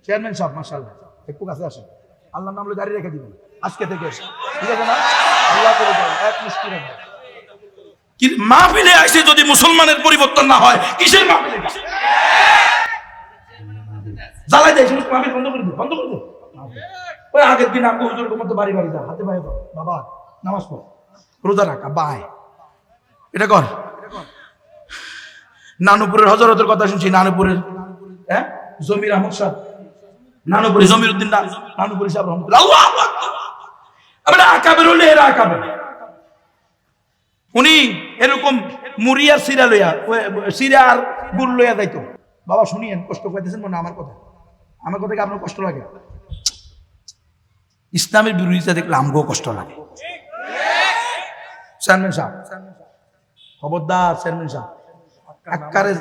Chairman সাহেব মাশাআল্লাহ একটু কাছে আসেন, আল্লাহর নাম জারি রেখে দিবেন আজকে থেকে, ঠিক আছে না? আল্লাহ করে দেন এক মুষ্টি রাখবেন। কি মাহফিলে আসে যদি মুসলমানের পরিবর্তন না হয়, কিসের মাহফিলে? জ্বালাই দেয় সমস্ত মাহফিল বন্ধ করে দিন, বন্ধ করে দিন। ওই আগের দিন আব্বু হুজুরের মতো বাড়ি বাড়ি যা, হাতে পায়ে দাও, বাবা নামাজ পড়, রোজা রাখ, আব্বা আয়, এটা কর। নানুপুরের হযরতের কথা শুনছি, নানুপুরের জমির আহমদ সাহেব, নানুপুরি জমির উদ্দিন নানুপুরি সাহেব রহমতুল্লাহ, আল্লাহু আকবার। আমরা আকাবের হলে এরা আকাবের। উনি এরকম মুড়িয়ার সিরা লইয়া, সিরা আর গুড় লইয়া যাইতো। বাবা শুনিয়েন, কষ্ট পাইতেছেন মনে আমার কথা, আমার কথা কি আপনার কষ্ট লাগে? ইসলামের বিরোধিতা দেখলে আমগো কষ্ট লাগে। চেয়ারম্যান সাহেব খবরদার, চেয়ারম্যান সাহেব আক্কারে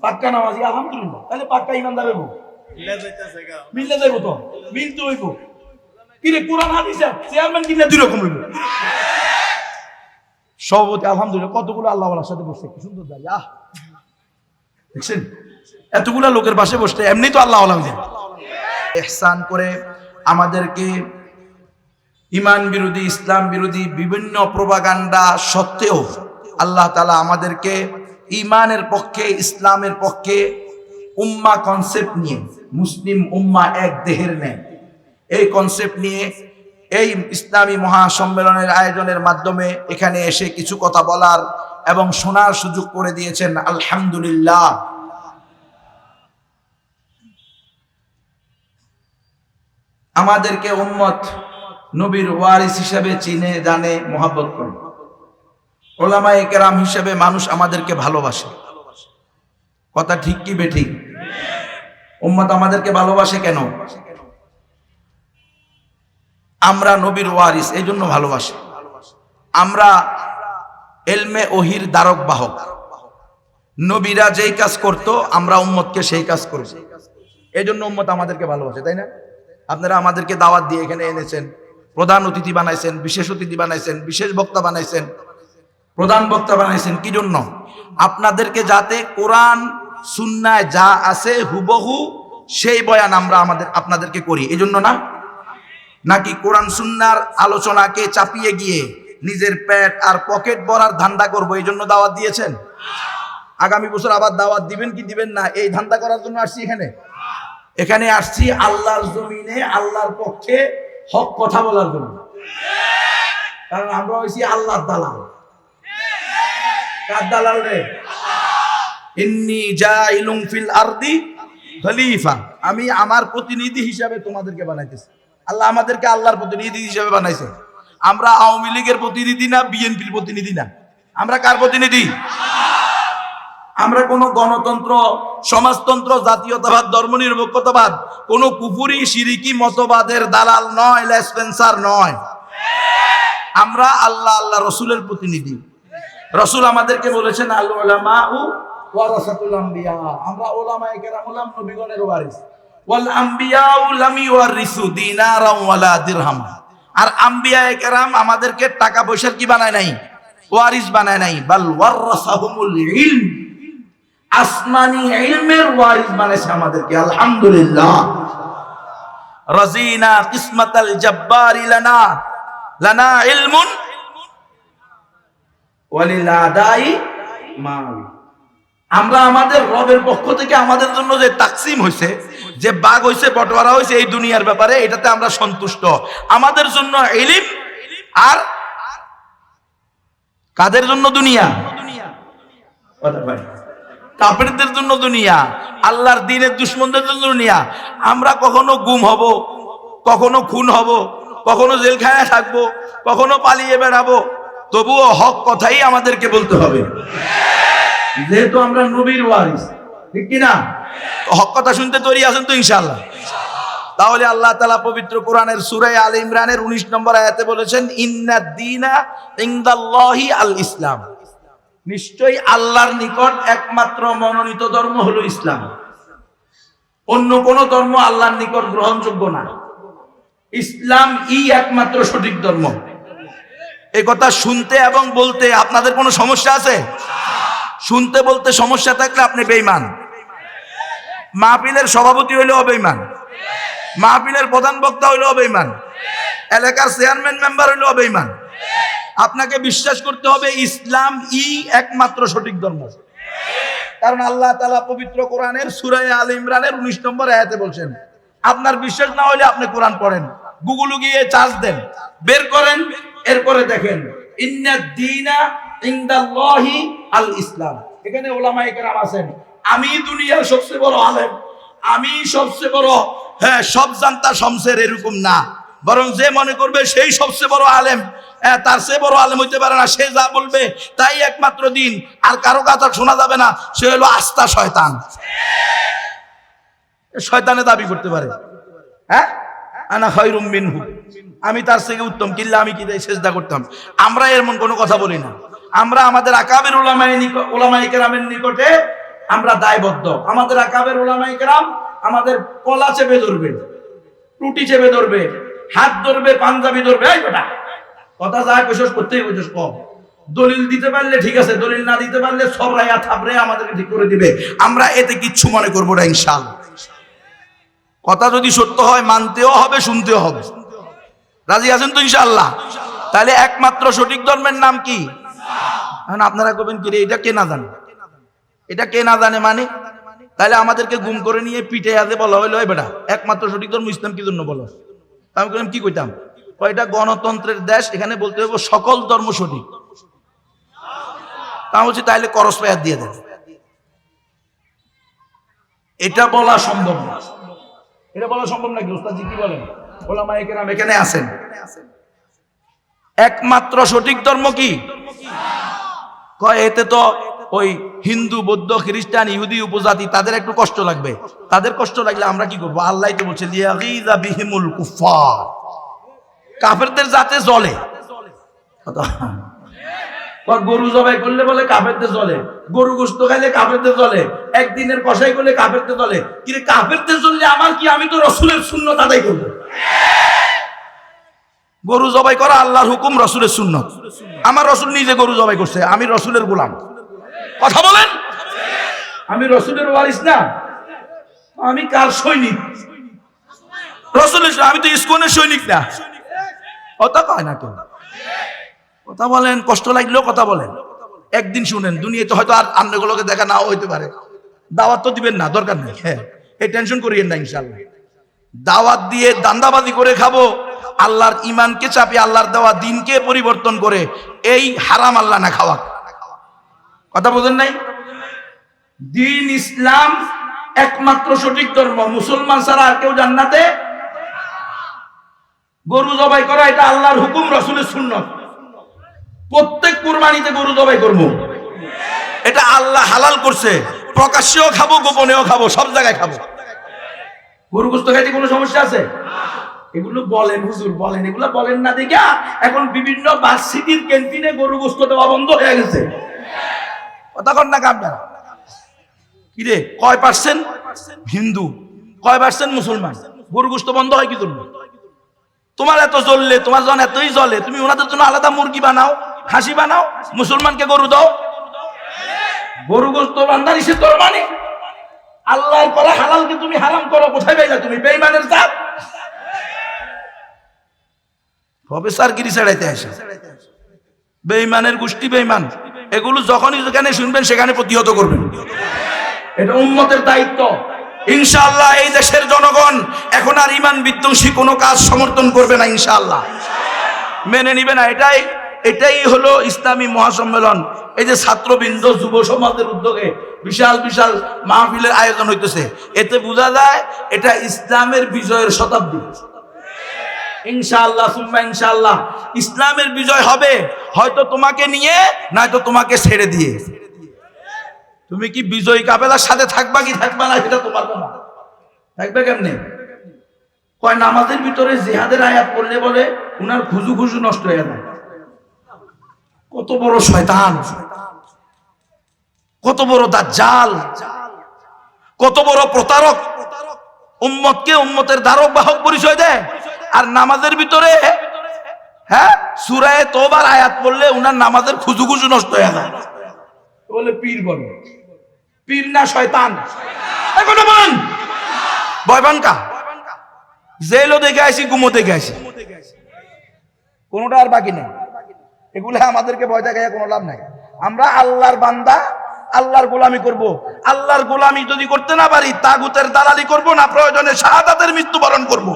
পাক্কা নামাজি আলহামদুলিল্লাহ, তাহলে পাক্কা ইমানদার হইব, মিললে যাইব তো, মিলতে হইব। কিরে কোরআন হাদিস চেয়ারম্যান কিনা দুই রকম হইব। সভাপতি আলহামদুলিল্লাহ কতগুলো আল্লাহওয়ালার সাথে বসছে, কি সুন্দর দাঁড়িয়ে, আহ দেখছেন এতগুলা লোকের পাশে বসতে, এমনি তো আল্লাহওয়ালা হয়ে যায়। ইহসান করে আমাদেরকে ইমান বিরোধী, ইসলাম বিরোধী বিভিন্ন প্রোপাগান্ডা সত্ত্বেও আল্লাহ তাআলা আমাদেরকে ইমানের পক্ষে, ইসলামের পক্ষে, উম্মাহ কনসেপ্ট নিয়ে, মুসলিম উম্মাহ এক দেহের ন্যায়, এই কনসেপ্ট নিয়ে এই ইসলামী মহাসম্মেলনের আয়োজনের মাধ্যমে এখানে এসে কিছু কথা বলার এবং শোনার সুযোগ করে দিয়েছেন, আলহামদুলিল্লাহ। আমাদেরকে উম্মত নবীর ওয়ারিস হিসেবে চিনে জানে, মহব্বত করে। ওলামায়ে কেরাম হিসেবে মানুষ আমাদেরকে ভালোবাসে। কথা ঠিক কি বেঠিক? উম্মত আমাদেরকে ভালোবাসে কেন? আমরা নবীর ওয়ারিস, এই জন্য ভালোবাসে। আমরা ইলমে ওহির দ্বারক বাহক। নবীরা যেই কাজ করতো আমরা উম্মতকে সেই কাজ করি, এই জন্য উম্মত আমাদেরকে ভালোবাসে, তাই না? আপনারা আমাদেরকে দাওয়াত দিয়ে এখানে এনেছেন, প্রধান অতিথি বানাইছেন, বিশেষ অতিথি বানাইছেন, বিশেষ বক্তা বানাইছেন, প্রধান বক্তা বানাইছেন। কি জন্য? আপনাদেরকে যাতে কোরআন সুন্নায় যা আছে হুবহু সেই বয়ান আমরা আপনাদেরকে করি, এই জন্য না? নাকি কোরআন সুন্নার আলোচনাকে চাপিয়ে গিয়ে নিজের পেট আর পকেট ভরার ধান্দা করবো, এই জন্য দাওয়াত দিয়েছেন? আগামী বছর আবার দাওয়াত দিবেন কি দিবেন না, এই ধান্দা করার জন্য আসছি এখানে আসছি আল্লাহর জমিনে আল্লাহর পক্ষে হক কথা বলার জন্য। কারণ আমরা হইছি আল্লাহর দালাল। কার দালাল রে? ইন্নী জাইলুন ফিল আরদি খলিফা, আমি আমার প্রতিনিধি হিসাবে তোমাদেরকে বানাইতেছি। আল্লাহ আমাদেরকে আল্লাহর প্রতিনিধি হিসাবে বানাইছে। আমরা আওয়ামী লীগের প্রতিনিধি না, বিএনপির প্রতিনিধি না। আমরা কার প্রতিনিধি? আমরা কোন গণতন্ত্র, সমাজতন্ত্র, জাতীয়তাবাদ, ধর্মনিরপেক্ষতাবাদ, কোন কুফরি শিরিকি মতবাদের দালাল নয়, লেসপেন্সার নয়। আমরা আল্লাহ আল্লাহ রসুলের প্রতিনিধি। রসুল আমাদেরকে বলেছেন আল উলামাউ ওয়ারাসাতুল আম্বিয়া, আমরা উলামায়ে কেরাম হলাম নবীগণের ওয়ারিস। ওয়াল আম্বিয়াউ লাম ইওয়ারিসু দিনারাও ওয়ালা দিরহাম, আর আম্বিয়ায়ে কেরাম আমাদেরকে টাকা পয়সার কি বানায় নাই? ওয়ারিস বানায় নাই। বাল ওয়ারাসাহুমুল ইলম, আসমানি ইলমের ওয়ারিস বানাইছে আমাদেরকে, আলহামদুলিল্লাহ। রাজিনা কিসমাতাল জাব্বারি লানা, লানা ইলমুন ওয়ালিল আদাই মাল। আমরা আমাদের রবের পক্ষ থেকে আমাদের জন্য যে তাকসিম হয়েছে, যে ভাগ হয়েছে, বটওয়ারা হয়েছে এই দুনিয়ার ব্যাপারে, এটাতে আমরা সন্তুষ্ট। আমাদের জন্য ইলম, আর কাদের জন্য দুনিয়া? কাফেরদের জন্য দুনিয়া, আল্লাহর দ্বীনের দুশমনদের জন্য দুনিয়া। আমরা কখনো গুম হব, কখনো খুন হব, কখনো জেলখানায় থাকবো, কখনো পালিয়ে বেড়াবো, তবুও হক কথাই আমাদেরকে বলতে হবে, যেহেতু আমরা নবীর ওয়ারিস, ঠিক কিনা? হক কথা শুনতে তৈরি আছেন তো ইনশাআল্লাহ? তাহলে আল্লাহ তাআলা পবিত্র কোরআনের সূরা আলে ইমরানের 19 নম্বর আয়াতে বলেছেন, ইন্নাদ দীনা ইনদাল্লাহি আল ইসলাম, নিশ্চয়ই আল্লাহর নিকট একমাত্র মনোনীত ধর্ম হলো ইসলাম। অন্য কোন ধর্ম আল্লাহর নিকট গ্রহণযোগ্য না, ইসলাম একমাত্র সঠিক ধর্ম। এই কথা শুনতে এবং বলতে আপনাদের কোনো সমস্যা আছে? শুনতে বলতে সমস্যা থাকলে আপনি বেঈমান। মাহফিলের সভাপতি হইলেও বেঈমান, মাহফিলের প্রধান বক্তা হইলেও বেঈমান, এলাকার চেয়ারম্যান মেম্বার হইলেও বেঈমান। আপনাকে বিশ্বাস করতে হবে ইসলাম একমাত্র সঠিক ধর্ম। কারণ আল্লাহ তাআলা পবিত্র কোরআনের সূরা আলে ইমরানের 19 নম্বর আয়াতে বলছেন, আপনার বিশ্বাস না হলে আপনি কোরআন পড়েন, গুগলে গিয়ে চার্জ দেন, বের করেন, এরপরে দেখেন ইন্নাদ দীনা ইনদাল্লাহি আল ইসলাম। এখানে উলামায়ে কেরাম আছেন, আমি দুনিয়ার সবচেয়ে বড় আলেম, আমি সবচেয়ে বড়, হ্যাঁ সব জানতা শমসের, এরকম না, বরং যে মনে করবে সেই সবচেয়ে বড় আলেম, তার চেয়ে বড় আলেম হইতে পারে না, সে যা বলবে তাই একমাত্র দিন, আর কারো কথা শোনা যাবে না, সে হলো আস্তা শয়তান। শয়তানে দাবি করতে পারে, হ্যাঁ আনা খায়রুম মিনহু, আমি তার থেকে উত্তম, কিল্লা আমি কি সেজদা করতাম। আমরা এমন কোনো কথা বলি না। আমরা আমাদের আকাবের উলামায়ে কেরামের নিকটে আমরা দায়বদ্ধ। আমাদের আকাবের উলামায়ে কেরাম আমাদের কলা চেপে ধরবে, টুটি চেপে ধরবে, হাত ধরবে, পাঞ্জাবি ধরবে, এই বেটা কথা যা কইছস করতেই কইছস কম, দলিল দিতে পারলে ঠিক আছে, দলিল না দিতে পারলে সবরাইয়া থাবরে আমাদেরকে ঠিক করে দিবে। আমরা এতে কিচ্ছু মনে করবো না ইনশাআল্লাহ। কথা যদি সত্য হয় মানতেও হবে, শুনতেও হবে। রাজি আছেন তো ইনশাআল্লাহ? তাহলে একমাত্র সঠিক ধর্মের নাম কি? এখন আপনারা কবেন কি রে, এটা কে না জানে, এটা কে না জানে মানে? তাহলে আমাদেরকে গুম করে নিয়ে পিঠে আজে বলা হইলো, এই বেটা একমাত্র সঠিক ধর্ম ইসলাম কি জন্য বলো? আমি বললাম কি কইতাম, কয়টা গণতন্ত্রের দেশ, এখানে বলতে হবে সকল ধর্ম সঠিক। তা বলছি তাহলে করস পায়াত দিয়ে দেন, এটা বলা সম্ভব না। এটা বলা সম্ভব নাকি ওস্তাদজি, কি বলেন? উলামায়ে কেরাম এখানে আছেন, একমাত্র সঠিক ধর্ম কি কয়? এতে তো ওই হিন্দু, বৌদ্ধ, খ্রিস্টান, ইহুদি উপজাতি তাদের একটু কষ্ট লাগবে। তাদের কষ্ট লাগলে আমরা কি করবো? আল্লাহ তো বলছে লিয়াগিযা বিহিমুল কুফার, কাফেরদের যাতে জ্বলে। গরু জবাই করলে বলে কাফেরদের জ্বলে, গরু গোশত খাইলে কাফেরদের জ্বলে, একদিনের কষাই করলে কাফেরদের জ্বলে। কি রে, কাফেরদের জ্বললে আমার কি? আমি তো রাসূলের সুন্নাত আদায় করব। গরু জবাই করা আল্লাহর হুকুম, রাসূলের সুন্নাত। আমার রাসূল নিজে গরু জবাই করছে, আমি রাসূলের গোলাম। কথা বলেন, আমি রাসূলের ওয়ারিস না, আমি কার সৈনিক? রাসূলের। আমি তো ইসকনের সৈনিক না। কথা কয় না কেউ, কথা বলেন, কষ্ট লাগলেও কথা বলেন। একদিন শুনেন, দুনিয়াতে হয়তো আর অন্যগুলোকে দেখা নাও হইতে পারে, দাওয়াত তো দিবেন না, দরকার নেই, হ্যাঁ এই টেনশন করিয়েন না ইনশাআল্লাহ। দাওয়াত দিয়ে দান্দাবাজি করে খাবো, আল্লাহর ইমানকে চাপি, আল্লাহর দেওয়া দিনকে পরিবর্তন করে, এই হারাম আল্লাহ না খাওয়া। কথা বোঝেন নাই? দিন ইসলাম একমাত্র সঠিক ধর্ম, মুসলমান ছাড়া আর কেউ জান্নাতে। গরু জবাই করা এটা আল্লাহর হুকুম, রাসূলের সুন্নাত। প্রত্যেক কুরবানিতে গরু জবাই করবো, এটা আল্লাহ হালাল করছে। প্রকাশ্যেও খাবো, গোপনেও খাবো, সব জায়গায় খাবো। গরু গোশত খাইতে কোনো সমস্যা আছে? এগুলো বলেন হুজুর, বলেন, এগুলো বলেন না দেখা এখন বিভিন্ন ভার্সিটির ক্যান্টিনে গরু গোশত দেওয়া বন্ধ হয়ে গেছে। কথা কন না কামটা কি রে? কয় পার্সেন্ট হিন্দু, কয় পার্সেন্ট মুসলমান? গরু গোশত বন্ধ হয় কি জন্য? তোমার এত জ্বললে, তোমার যখন এতই জ্বলে, তুমি ওনাদের জন্য আলাদা মুরগি বানাও, খাসি বানাও, মুসলমানকে গরু দাও। গরু গোশত বান্দা নিষেধ করো মানে? আল্লাহর করা হালালকে তুমি হারাম করো, কোথায় পাইলা তুমি? বেঈমানের জাত। প্রফেসরগিরি ছাড়াইতে আসে, বেঈমানের গোষ্ঠী, বেঈমান। এগুলো যখনই যেখানে শুনবেন সেখানে প্রতিহত করবেন, এটা উম্মতের দায়িত্ব। ইনশাআল্লাহ এই দেশের জনগণ এখন আর ঈমান বিধ্বংসী কোনো কাজ সমর্থন করবে না, ইনশাআল্লাহ মেনে নিবে না। এটাই হলো ইসলামী মহাসম্মেলন। এই যে ছাত্রবৃন্দ, যুব সমাজের উদ্যোগে বিশাল বিশাল মাহফিলের আয়োজন হইতেছে, এতে বোঝা যায় এটা ইসলামের বিজয়ের শতাব্দী। ইনশাআল্লাহ সুম্মা ইনশাআল্লাহ ইসলামের বিজয় হবে, হয়তো তোমাকে নিয়ে, নয়তো তোমাকে ছেড়ে দিয়ে। তুমি কি বিজয়ী কাফেলার সাথে থাকবা কি থাকবা না, সেটা তোমার কথা। থাকবে কেমনে? কয় নামাজের ভিতরে জিহাদের আয়াত পড়লে বলে উনার খুজু খুজু নষ্ট হয়ে যায়। কত বড় শয়তান, কত বড় দাজ্জাল, কত বড় প্রতারক। উম্মতকে উম্মতের ধারক বাহক পরিচয় দেয়, আর নামাজের ভিতরে হ্যাঁ সূরা তওবার আয়াত পড়লে উনার নামাজের খুজু খুজু নষ্ট হয়ে যায়। বলে পীর, বলে পীর না শয়তান? এখনো বলেন ভয় পান কা? জেলও দেখে আসি, গুমো দেখে আসি, কোনোটা আর বাকি নেই। এগুলো আমাদেরকে ভয় দেখায় কোনো লাভ নাই। আমরা আল্লাহর বান্দা, আল্লাহর গোলামি করব। আল্লাহর গোলামি যদি করতে না পারি, তাগুতের দালালি করব না, প্রয়োজনে শাহাদাতের মৃত্যুবরণ করব।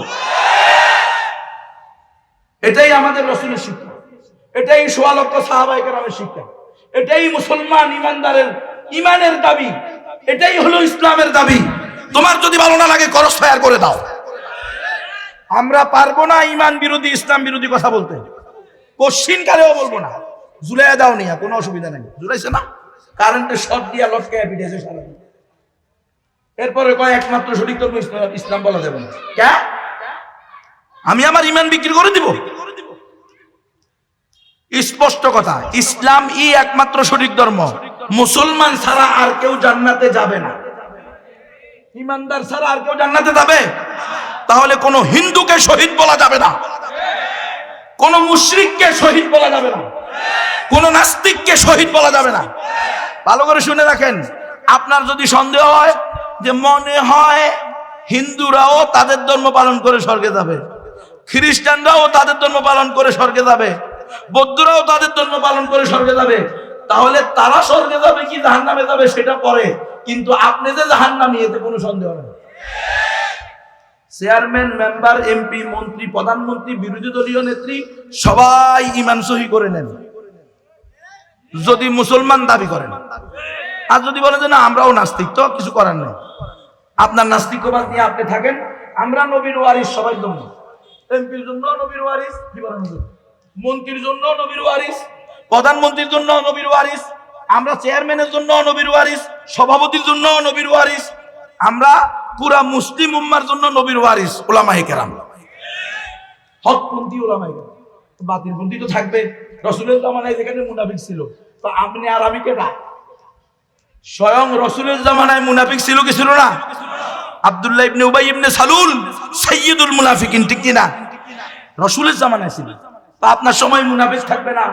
এটাই আমাদের রাসূলের শিক্ষা, এটাই সোয়া লক্ষ সাহাবায়ে কেরামের শিক্ষা, এটাই মুসলমান ইমানদারের ইমানের দাবি, এটাই হলো ইসলামের দাবি। তোমার যদি ভালো না লাগে ক্রস ফায়ার করে দাও। আমরা পারবো না ইমান বিরোধী ইসলাম বিরোধী কথা বলতে, কোশ্চিন কালেও বলবো না। জুলাইয়া দাও নিয়া কোনো অসুবিধা নেই, জুলাইছে না, কারেন্টের শর্ট দিয়া লটকায় পিটেছে সারাদিন। এরপরে কয় একমাত্র সঠিক ধর্ম ইসলাম বলা যাবে না। কে? আমি আমার ইমান বিক্রি করে দিব? স্পষ্ট কথা, ইসলাম একমাত্র সঠিক ধর্ম। মুসলমান ছাড়া আর কেউ জান্নাতে যাবে না, ইমানদার ছাড়া আর কেউ জান্নাতে যাবে? তাহলে কোন হিন্দুকে শহীদ বলা যাবে না, কোন মুশরিককে শহীদ বলা যাবে না, কোন নাস্তিককে শহীদ বলা যাবে না। ভালো করে শুনে রাখেন। আপনার যদি সন্দেহ হয় যে মনে হয় হিন্দুরাও তাদের ধর্ম পালন করে স্বর্গে যাবে, খ্রিস্টানরাও তাদের ধর্ম পালন করে স্বর্গে যাবে, বৌদ্ধরাও তাদের ধর্ম পালন করে স্বর্গে যাবে, তাহলে তারা স্বর্গে যাবে কি জাহান্নামে যাবে সেটা পরে, কিন্তু আপনি যে জাহান্নামী এতে কোনো সন্দেহ নেই। চেয়ারম্যান, মেম্বার, এমপি, মন্ত্রী, প্রধানমন্ত্রী, বিরোধী দলীয় নেত্রী সবাই ঈমান সহি করে নেন যদি মুসলমান দাবি করেন। আর যদি বলেন যে না আমরাও নাস্তিক, তো কিছু করার নেই, আপনার নাস্তিকবাদ নিয়ে আপনি থাকেন। আমরা নবীর ওয়ারিস সবার জন্য, এমপির জন্য নবীর ওয়ারিস, মন্ত্রীর জন্য নবীর ওয়ারিস, প্রধানমন্ত্রীর জন্য নবীর ওয়ারিস, আমরা চেয়ারম্যানের জন্য নবীর ওয়ারিস, সভাপতির জন্য নবীর ওয়ারিস, আমরা পুরা মুসলিম উম্মার জন্য নবীর ওয়ারিস। উলামায়ে কেরাম, হকপন্থী উলামায়ে কেরাম, বাতিলপন্থী তো থাকবে। রাসূলের জামানায় যেখানে মুনাফিক ছিল, তো আপনি আর আমি কেটা? স্বয়ং রাসূলের জামানায় মুনাফিক ছিল কি ছিল না? আব্দুল্লাহ ইবনে উবাই ইবনে সালুল সাইয়্যিদুল মুনাফিকিন, ঠিক কি না? রাসূলের জামানায় ছিল। তা আপনার সময় মুনাফিক থাকবে না,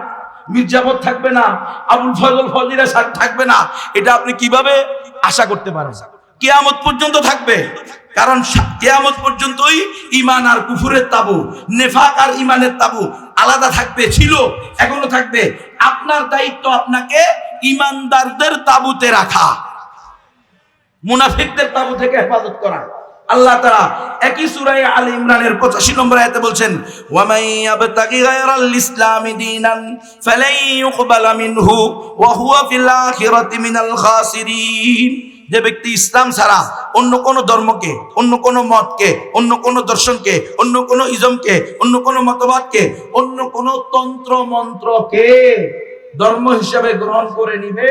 মির্জাফর থাকবে না, আবুল ফজল ফজিলা থাকবে না, এটা আপনি কিভাবে আশা করতে পারেন? কিয়ামত পর্যন্ত থাকবে, কারণ কিয়ামত পর্যন্তই ঈমান আর কুফরের তাবু, নেফাক আর ঈমানের তাবু আলাদা থাকবে, ছিল, এখনো থাকবে। আপনার দায়িত্ব আপনাকে ঈমানদারদের তাবুতে রাখা, মুনাফিকদের তাবু থেকে হেফাজত করা। আল্লাহ তাআলা একই সূরা আলে ইমরানের 85 নম্বর আয়াতে বলছেন, ওয়া মান ইয়াবতাগি গায়রাল ইসলামি দীনান ফালাই ইউকবালা মিনহু ওয়া হুয়া ফিল আখিরাতি মিনাল খাসিরিন। যে ব্যক্তি ইসলাম ছাড়া অন্য কোন ধর্মকে, অন্য কোন মতকে, অন্য কোন দর্শনকে, অন্য কোন ইজমকে, অন্য কোন মতবাদকে, অন্য কোন তন্ত্র মন্ত্রকে ধর্ম হিসাবে গ্রহণ করে নিবে,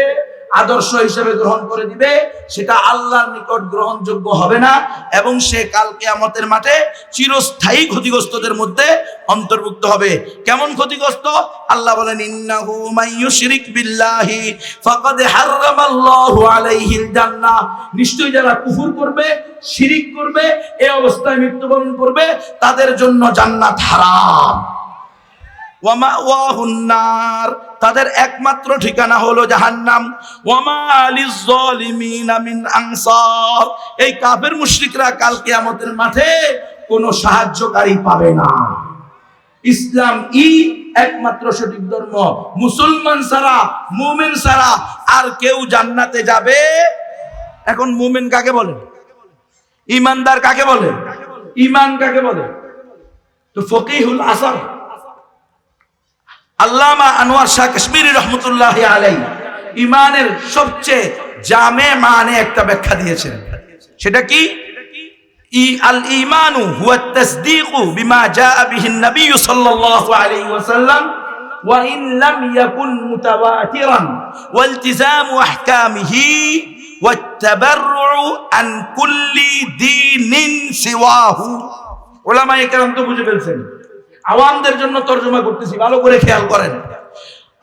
আদর্শ হিসেবে গ্রহণ করে দিবে, সেটা আল্লাহর নিকট গ্রহণযোগ্য হবে না এবং সে কাল কিয়ামতের মাঠে চিরস্থায়ী ক্ষতিগ্রস্তদের মধ্যে অন্তর্ভুক্ত হবে। কেমন ক্ষতিগ্রস্ত? আল্লাহ বলেন, ইন্নাহু মাইয়ুশরিক বিল্লাহি ফাকাদ হারামাল্লাহু আলাইহিল জান্নাহ। নিশ্চয়ই যারা কুফর করবে, শিরিক করবে, এই অবস্থায় মৃত্যুবরণ করবে, তাদের জন্য জান্নাত হারাম। ওয়া মাওয়াহুন নার, তাদের একমাত্র ঠিকানা হলো জাহান্নাম। ওয়া মা লিজ জালিমিনা মিন আনসার, এই কাফের মুশরিকরা কাল কিয়ামতের মাঠে কোনো সাহায্যকারী পাবে না। ইসলাম একমাত্র সঠিক ধর্ম। মুসলমান ছাড়া, মুমিন ছাড়া আর কেউ জান্নাতে যাবে। এখন মুমিন কাকে বলে? ঈমানদার কাকে বলে? ঈমান কাকে বলে? তো ফকিহুল আসর আল্লামা আনোয়ার শাহ কাশ্মীরি রহমতুল্লাহি আলাইহি ঈমানের সবচেয়ে জামে মানে একটা ব্যাখ্যা দিয়েছেন। সেটা কি? আল ঈমানু হুয়া তাসদীকু বিমা জাআ বিহি নবী সাল্লাল্লাহু আলাইহি ওয়াসাল্লাম ওয়া ইন লাম ইয়াকুন মুতাওয়াতিরান ওয়া ইলতিজামু আহকামিহি ওয়া তাবাররু আন কুল্লি দীনিন সিওয়াহু। উলামায়ে কেরাম তো বুঝে ফেলছেন, আওয়ামদের জন্য তরজমা করতেছি, ভালো করে খেয়াল করেন।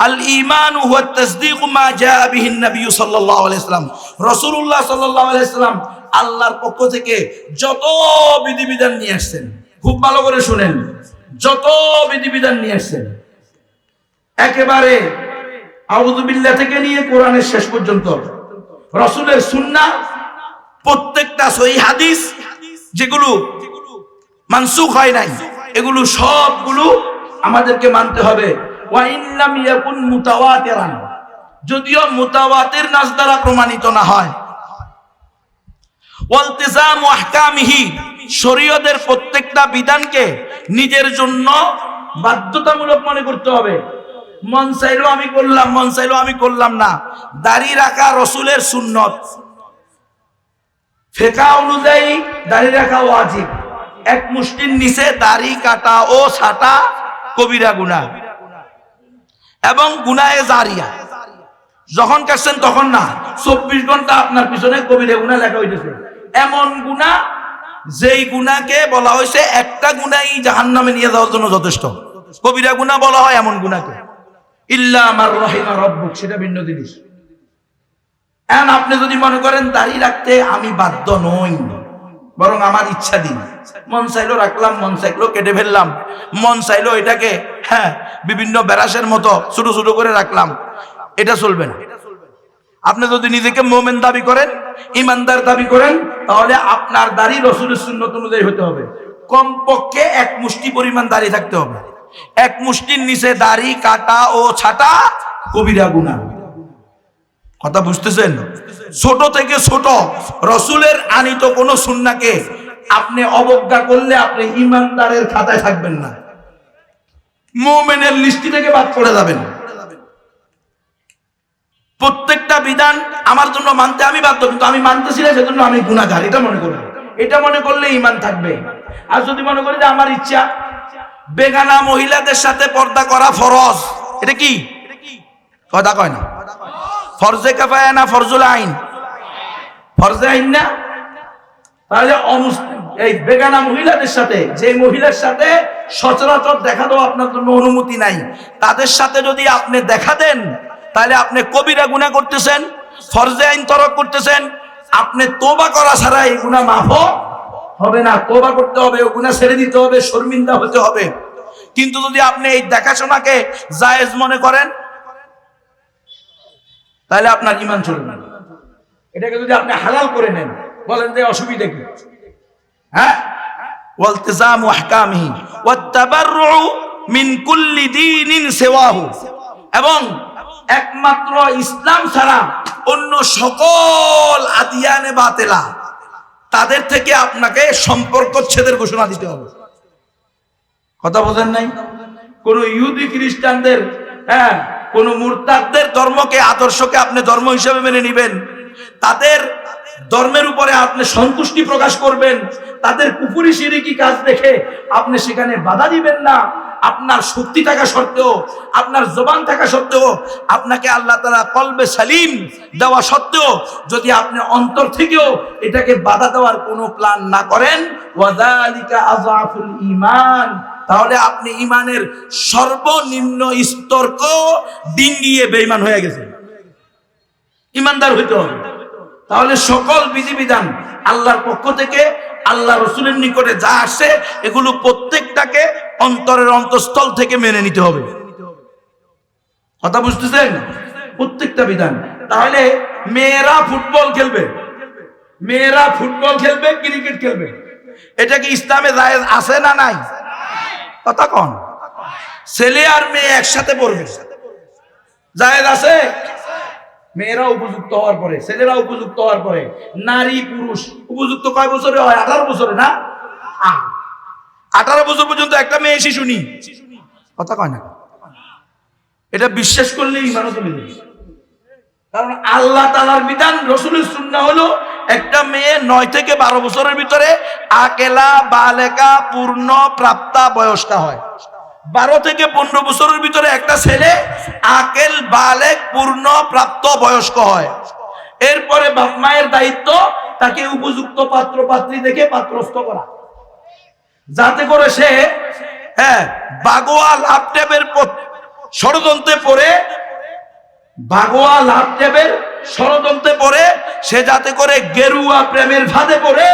আল ঈমানু হুয়া তাসদীকু মা জাআ বিহি নবী সাল্লাল্লাহু আলাইহি ওয়াসাল্লাম, রাসূলুল্লাহ সাল্লাল্লাহু আলাইহি ওয়াসাল্লাম আল্লাহর পক্ষ থেকে যত বিধিবিধান নিয়ে আসছেন, খুব ভালো করে শুনেন, যত বিধিবিধান নিয়ে আসছেন, একেবারে আউযু বিল্লাহ থেকে নিয়ে কোরআনের শেষ পর্যন্ত রাসূলের সুন্নাহ প্রত্যেকটা সহিহ হাদিস যেগুলো মানসুখ হয় নাই, এগুলো সবগুলো আমাদেরকে মানতে হবে। ওয়া ইল্লাম ইয়াকুন মুতাওয়াতিরান, যদিও মুতাওয়াতির নাস দ্বারা প্রমাণিত না হয়। ওয়ালতিজামু আহকামিহি, শরীয়তের প্রত্যেকটা বিধানকে নিজের জন্য বাধ্যতামূলক মনে করতে হবে। মন চাইলো আমি করলাম, মন চাইলো আমি করলাম না। দাড়ি রাখা রাসূলের সুন্নত, ফিকহ অনুযায়ী দাড়ি রাখা ওয়াজিব। এক মুষ্টির নিচে দাড়ি কাটা ও ছাটা কবিরা গুনাহ এবং গুনাহে জারিয়া। যখন কাটছেন তখন না, 24 ঘন্টা আপনার পিছনে কবিরা গুনাহ লেখা হইতেছে। এমন গুনাহ যেই গুনাহকে বলা হয়েছে একটা গুনাহই জাহান্নামে নিয়ে যাওয়ার জন্য যথেষ্ট। কবিরা গুনাহ বলা হয় এমন গুনাহকে, ইল্লা মার রাহিমা রাব্বুক, সেটা ভিন্ন জিনিস। এখন আপনি যদি মনে করেন দাড়ি রাখতে আমি বাধ্য নই, বরং আমার ইচ্ছা দিন, মন চাইলো রাখলাম, মন চাইলো কেটে ফেললাম, মন চাইলো এটাকে বিভিন্ন ব্যারাসের মতো ছোট ছোট করে রাখলাম, এটা চলবে না। আপনি যদি নিজেকে মুমিন দাবি করেন, ইমানদার দাবি করেন, তাহলে আপনার দাড়ি রাসূলের সুন্নাত অনুযায়ী হতে হবে। কমপক্ষে এক মুষ্টি পরিমাণ দাড়ি থাকতে হবে। এক মুষ্টির নিচে দাড়ি কাটা ও ছাটা কবিরা গুনাহ। কথা বুঝতেছেন? ছোট থেকে ছোট রাসূলের আনিত কোন সুন্নাহকে আপনি অবজ্ঞা করলে আপনি ইমানদারের খাতায় থাকবেন না, মুমিনের লিস্টি থেকে বাদ পড়ে যাবেন। প্রত্যেকটা বিধান আমার জন্য মানতে আমি বাধ্য, কিন্তু আমি মানতেছি না সেজন্য আমি গুনাহগার, এটা মনে করবেন। এটা মনে করলে ঈমান থাকবে। আর যদি মনে করি যে আমার ইচ্ছা বেগানা মহিলাদের সাথে পর্দা করা ফরজ, এটা কি কথা কয় না? ফরজে কিফায়া না ফরজুল আইন? ফরজে আইন না? তাহলে এই বেগানা মহিলাদের সাথে, যে মহিলার সাথে সচরাচর দেখা দেওয়া আপনার জন্য অনুমতি নাই, তাদের সাথে যদি আপনি দেখা দেন, তাহলে আপনি কবিরা গুনাহ করতেছেন, ফরজে আইন তরক করতেছেন। আপনি তওবা করা ছাড়া এই গুনাহ মাফ হবে না। তওবা করতে হবে, ও গুনাহ ছেড়ে দিতে হবে, শর্মিন্দা হতে হবে। কিন্তু যদি আপনি এই দেখাশোনাকে জায়েজ মনে করেন, তাহলে আপনার ঈমান চলবে না। এটাকে যদি আপনি হালাল করে নেন, বলেন যে অসুবিধা কি? ওয়ালতিজামু আহকামিহি ওয়াত্তাবাররু মিন কুল্লি দীনিন সিওয়াহু, এবং একমাত্র ইসলাম ছাড়া অন্য সকল আদিয়ানে বাতিলা তাদের থেকে আপনাকে সম্পর্কচ্ছেদের ঘোষণা দিতে হবে। কথা বোঝেন নাই? কোন ইহুদি খ্রিস্টানদের, কোন মুরতাদদের ধর্মকে, আদর্শকে আপনি ধর্ম হিসেবে মেনে নেবেন, তাদের ধর্মের উপরে আপনি সন্তুষ্টি প্রকাশ করবেন, তাদের কুফরি শিরকি কাজ দেখে আপনি সেখানে বাধা দিবেন না। আপনার শক্তি থাকা সত্ত্বেও, আপনার জবান থাকা সত্ত্বেও, আপনাকে আল্লাহ তাআলা কলবে সালিম দেওয়া সত্ত্বেও যদি আপনি অন্তর থেকেও এটাকে বাধা দেওয়ার কোনো প্ল্যান না করেন, ওয়াযালিকা আযাফুল ঈমান, তাহলে আপনি ঈমানের সর্বনিম্ন স্তরকেও ডিঙ্গিয়ে বেঈমান হয়ে গেছেন। ঈমানদার হইতে হবে। তাহলে সকল বিধিবিধান আল্লাহর পক্ষ থেকে, আল্লাহ রাসূলের নিকটে যা আসে, এগুলো প্রত্যেকটাকে অন্তরের অন্তঃস্থল থেকে মেনে নিতে হবে। কথা বুঝতেছেন? প্রত্যেকটা বিধান। তাহলে মেয়েরা ফুটবল খেলবে, মেয়েরা ফুটবল খেলবে, ক্রিকেট খেলবে, এটা কি ইসলামে জায়েজ আছে না নাই? কথা কোন? ছেলে আর মেয়ে একসাথে পড়বে, জায়েজ আছে? মেয়েরা উপযুক্ত হওয়ার পরে, ছেলেরা উপযুক্ত হওয়ার পরে। নারী পুরুষ উপযুক্ত কয় বছরে হয়? 18 বছরে না? 18 বছর পর্যন্ত একটা মেয়ে শিশু নি। কথা কয় না? এটা বিশ্বাস করলে ঈমানও চলে যাবে। কারণ আল্লাহ তাআলার বিধান, রাসূলের সুন্নাহ হলো একটা মেয়ে 9 থেকে 12 বছরের ভিতরে আকেলা বালেকা পূর্ণ প্রাপ্তা বয়স্কা হয়। 12 থেকে 15 বছরের ভিতরে একটা ছেলে আকেল বালেক পূর্ণ প্রাপ্ত বয়স্ক হয়। এরপরে বাপ মায়ের দায়িত্ব তাকে উপযুক্ত পাত্র পাত্রী দেখে পাত্রস্থ করা, যাতে করে সে বাগোয়া লাভটেবের ষড়যন্ত্রে পড়ে, বাগোয়া লাভটেবের ষড়যন্ত্রে পড়ে সে যাতে করে গেরুয়া প্রেমের ফাঁদে পড়ে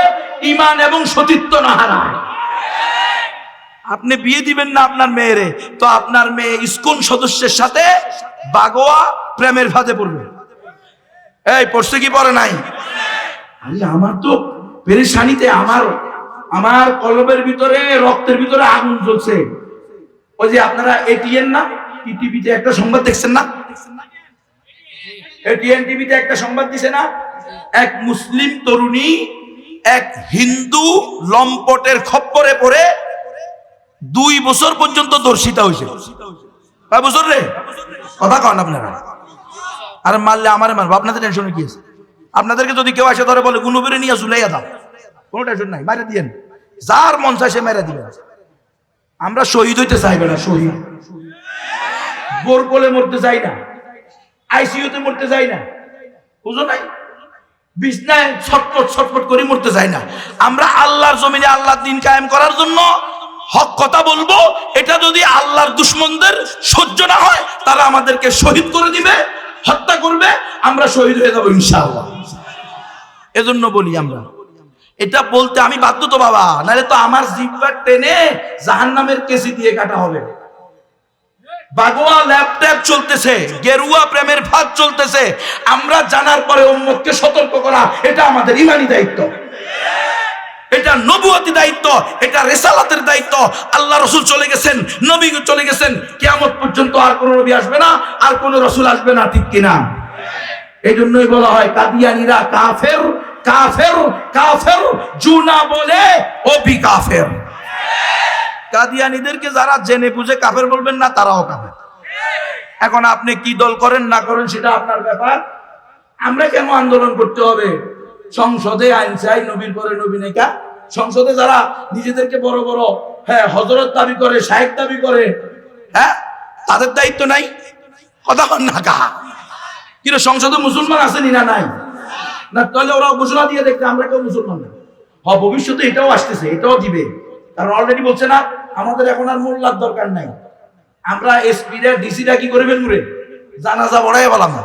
ঈমান এবং সতীত্ব না হারায়। আপনি বিয়ে দিবেন না আপনার মেয়েরে, তো আপনার মেয়ে ইসকন সদস্যের সাথে বাগোয়া প্রেমের ফাঁদে পড়বে। এই পড়ছে কি পড়ে নাই? আরে আমার তো পেরেশানিতে আমার কলবের ভিতরে রক্তের ভিতরে আগুন জ্বলছে। ওই যে আপনারা এটিএন না টিভিতে একটা সংবাদ দেখছেন না, এটিএন টিভিতে একটা সংবাদ দিছে না, এক মুসলিম তরুণী এক হিন্দু লম্পটের খপ্পরে পড়ে 2 বছর পর্যন্ত ধর্ষিতা হয়েছে। কয় বছর রে? কথা কন আপনারা। আর মারলে আমারে মারবো, আপনাদের টেনশনে কি আছে? আপনাদেরকে যদি কেউ আসে ধরে বলে গুনুবেরে নিয়ে ঝুলাইয়া দাও, কোনো টেনশন নাই, মারে দিয়েন, যার মন চায় সে মেরে দিবেন। আমরা শহীদ হইতে চাই না, শহীদ বোর কোলে মরতে চাই না, আইসিইউতে মরতে চাই না, বুঝো নাই, বিছনায় ছটফট ছটফট করে মরতে চাই না। আমরা আল্লাহর জমিনে আল্লাহর দ্বীন কায়েম করার জন্য হক কথা বলবো। এটা যদি আল্লাহর দুশমনদের সহ্য না হয় তারা আমাদেরকে শহীদ করে দিবে, হত্যা করবে, আমরা শহীদ হয়ে যাবো ইনশাআল্লাহ। এজন্য বলি আমরা এটা বলতে আমি বাধ্য তো বাবা, নাহলে তো আমার জিহ্বা টেনে জাহান্নামের কেসি দিয়ে কাটা হবে। বাগোয়া ল্যাপটপ চলতেছে, গেরুয়া প্রেমের ফাঁদ চলতেছে, আমরা জানার পরে উম্মতকে সতর্ক করা এটা আমাদের ইমানি দায়িত্ব, এটা নবুয়তি দায়িত্ব, এটা রিসালাতের দায়িত্ব। আল্লাহ রাসূল চলে গেছেন, নবী চলে গেছেন, কিয়ামত পর্যন্ত আর কোন নবী আসবে না, আর কোন রাসূল আসবে না, ঠিক কিনা? এই জন্যই বলা হয় কাদিয়ানীরা কাফের, কাফের, কাফের, জুনা বলে ও ভি কাফের। কাদিয়ানীদেরকে যারা জেনে বুঝে কাফের বলবেন না, তারাও কাফের। এখন আপনি কি দল করেন না করেন সেটা আপনার ব্যাপার। আমরা কেন আন্দোলন করতে হবে? সংসদে আইন চাই, নবীর পরে নবী নেকা। সংসদে যারা নিজেদেরকে বড় বড় হযরত দাবি করে, শায়েখ দাবি করে, তাদের দায়িত্ব নাই? কথা বল না কা কিরে, সংসদে মুসলমান আছেনি না নাই? না তাহলে ওরা ঘোষণা দিয়ে দেখতে আমরা কেউ মুসলমান না। ভবিষ্যতে এটাও আসতেছে, এটাও দিবে, কারণ অলরেডি বলছে না আমাদের এখন আর মোল্লার দরকার নাই, আমরা এসপিরা ডিসিরা কি করে ফেলবো রে, জানাজা পড়াই বললাম না,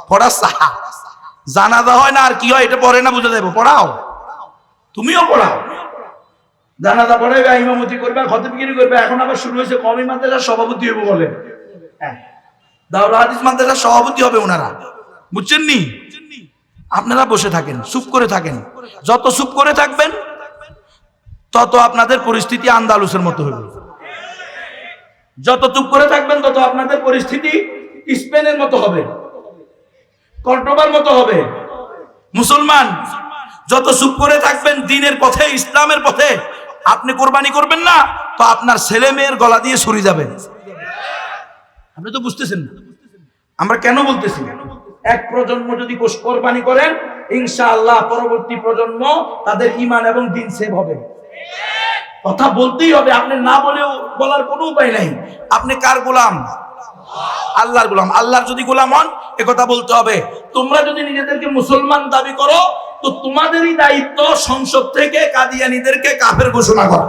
পড়া সাহা জানাজা হয় না আর কি হয় এটা পড়ে না, বুঝে যাবো, পড়াও, তুমিও পড়াও, জানাজা পড়াইবে, ইমামতি করবে, খতিবগিরি করবে। এখন আবার শুরু হয়েছে কওমি মাদ্রাসার সভাপতি হইব বলে, দাওরা হাদিস মাদ্রাসার সভাপতি হবে ওনারা, বুঝছেন নি? আপনারা বসে থাকেন, চুপ করে থাকেন, যত চুপ করে থাকবেন তত আপনাদের পরিস্থিতি আন্দালুসের মতো হবে। যত চুপ করে থাকবেন তত আপনাদের পরিস্থিতি স্পেনের মতো হবে, কর্ডোবার মতো হবে। মুসলমান যত চুপ করে থাকবেন দ্বীনের পথে, ইসলামের পথে, আপনি কোরবানি করবেন না তো আপনার ছেলে মেয়ের গলা দিয়ে ছুরি যাবে। আপনি তো বুঝতেছেন না আমরা কেন বলতেছি। এক প্রজন্ম যদি কোরবানি করেন ইনশাআল্লাহ পরবর্তী প্রজন্ম তাদের ঈমান এবং দ্বীন সেভ হবে। কথা বলতেই হবে, আপনি না বলেও বলার কোনো উপায় নাই। আপনি কার গোলাম? আল্লাহর গোলাম। আল্লাহর যদি গোলাম হন এ কথা বলতে হবে। তোমরা যদি নিজেদেরকে মুসলমান দাবি করো তো তোমাদেরই দায়িত্ব সংসদ থেকে কাদিয়ানীদেরকে কাফের ঘোষণা করা।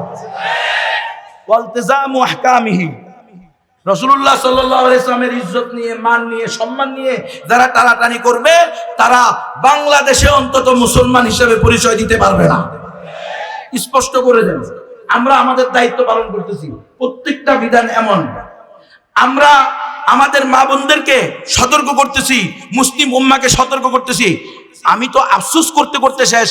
ওয়ালতিজামু আহকামিহি। রাসূলুল্লাহ সাল্লাল্লাহু আলাইহি ওয়াসাল্লামের ইজ্জত নিয়ে, মান নিয়ে, সম্মান নিয়ে যারা টানাটানি করবে তারা বাংলাদেশে অন্তত মুসলমান হিসেবে পরিচয় দিতে পারবে না। স্পষ্ট করে দেন। আমরা আমাদের দায়িত্ব পালন করতেছি, প্রত্যেকটা বিধান এমন। আমরা আমাদের মা বোনদেরকে সতর্ক করতেছি, মুসলিম উম্মাকে সতর্ক করতেছি। আমি তো আফসোস করতে করতে শেষ,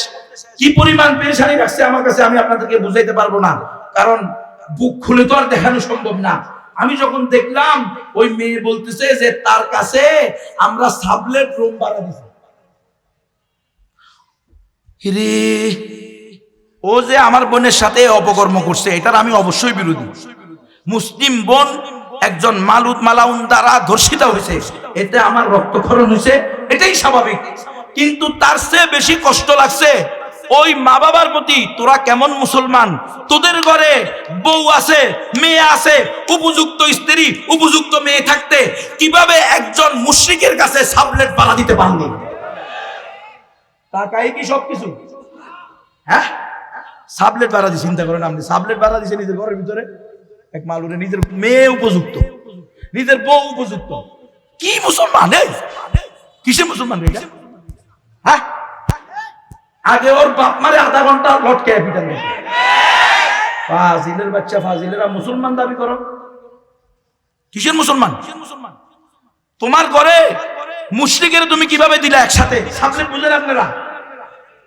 কি পরিমাণ পেরেশানি রাখছে আমার কাছে আমি আপনাদেরকে বুঝাইতে পারবো না, কারণ বুক খুলে তো আর দেখানো সম্ভব না। আমি যখন দেখলাম ওই মেয়ে বলতেছে যে তার কাছে আমরা সাবলেট রুম ভাড়া দিছি, ও যে আমার বোনের সাথে অপকর্ম করছে এটার আমি অবশ্যই বিরোধী। মুসলিম বোন একজন মালাউন দ্বারা ধর্ষিতা হয়েছে, এতে আমার রক্তক্ষরণ হয়েছে, এটাই স্বাভাবিক। কিন্তু তার চেয়ে বেশি কষ্ট লাগছে ওই মা বাবার প্রতি। তোরা কেমন মুসলমান, তোদের ঘরে বউ আছে, মেয়ে আছে, উপযুক্ত স্ত্রী, উপযুক্ত মেয়ে থাকতে কিভাবে একজন মুশরিকের কাছে সাবলেট ভাড়া দিতে পারলি? টাকাই কি সবকিছু? হ্যাঁ, সাবলেট ভাড়া দিয়ে চিন্তা করেন আপনি, সাবলেট ভাড়া দিছে নিজের ঘরের ভিতরে। এক মালুরে নিজের মেয়ে উপযুক্ত, নিজের বউ উপযুক্ত, কি মুসলমান? কিসে মুসলমান রে? হ্যাঁ, আগে ওর বাপ মারে আধা ঘন্টা লটকে পিটান। ফাজিলের বাচ্চা, ফাজিলেরা মুসলমান দাবি করো, কিসের মুসলমান? তোমার ঘরে মুশরিকের তুমি কিভাবে দিলা একসাথে? সাবলেট বুঝেন আপনারা?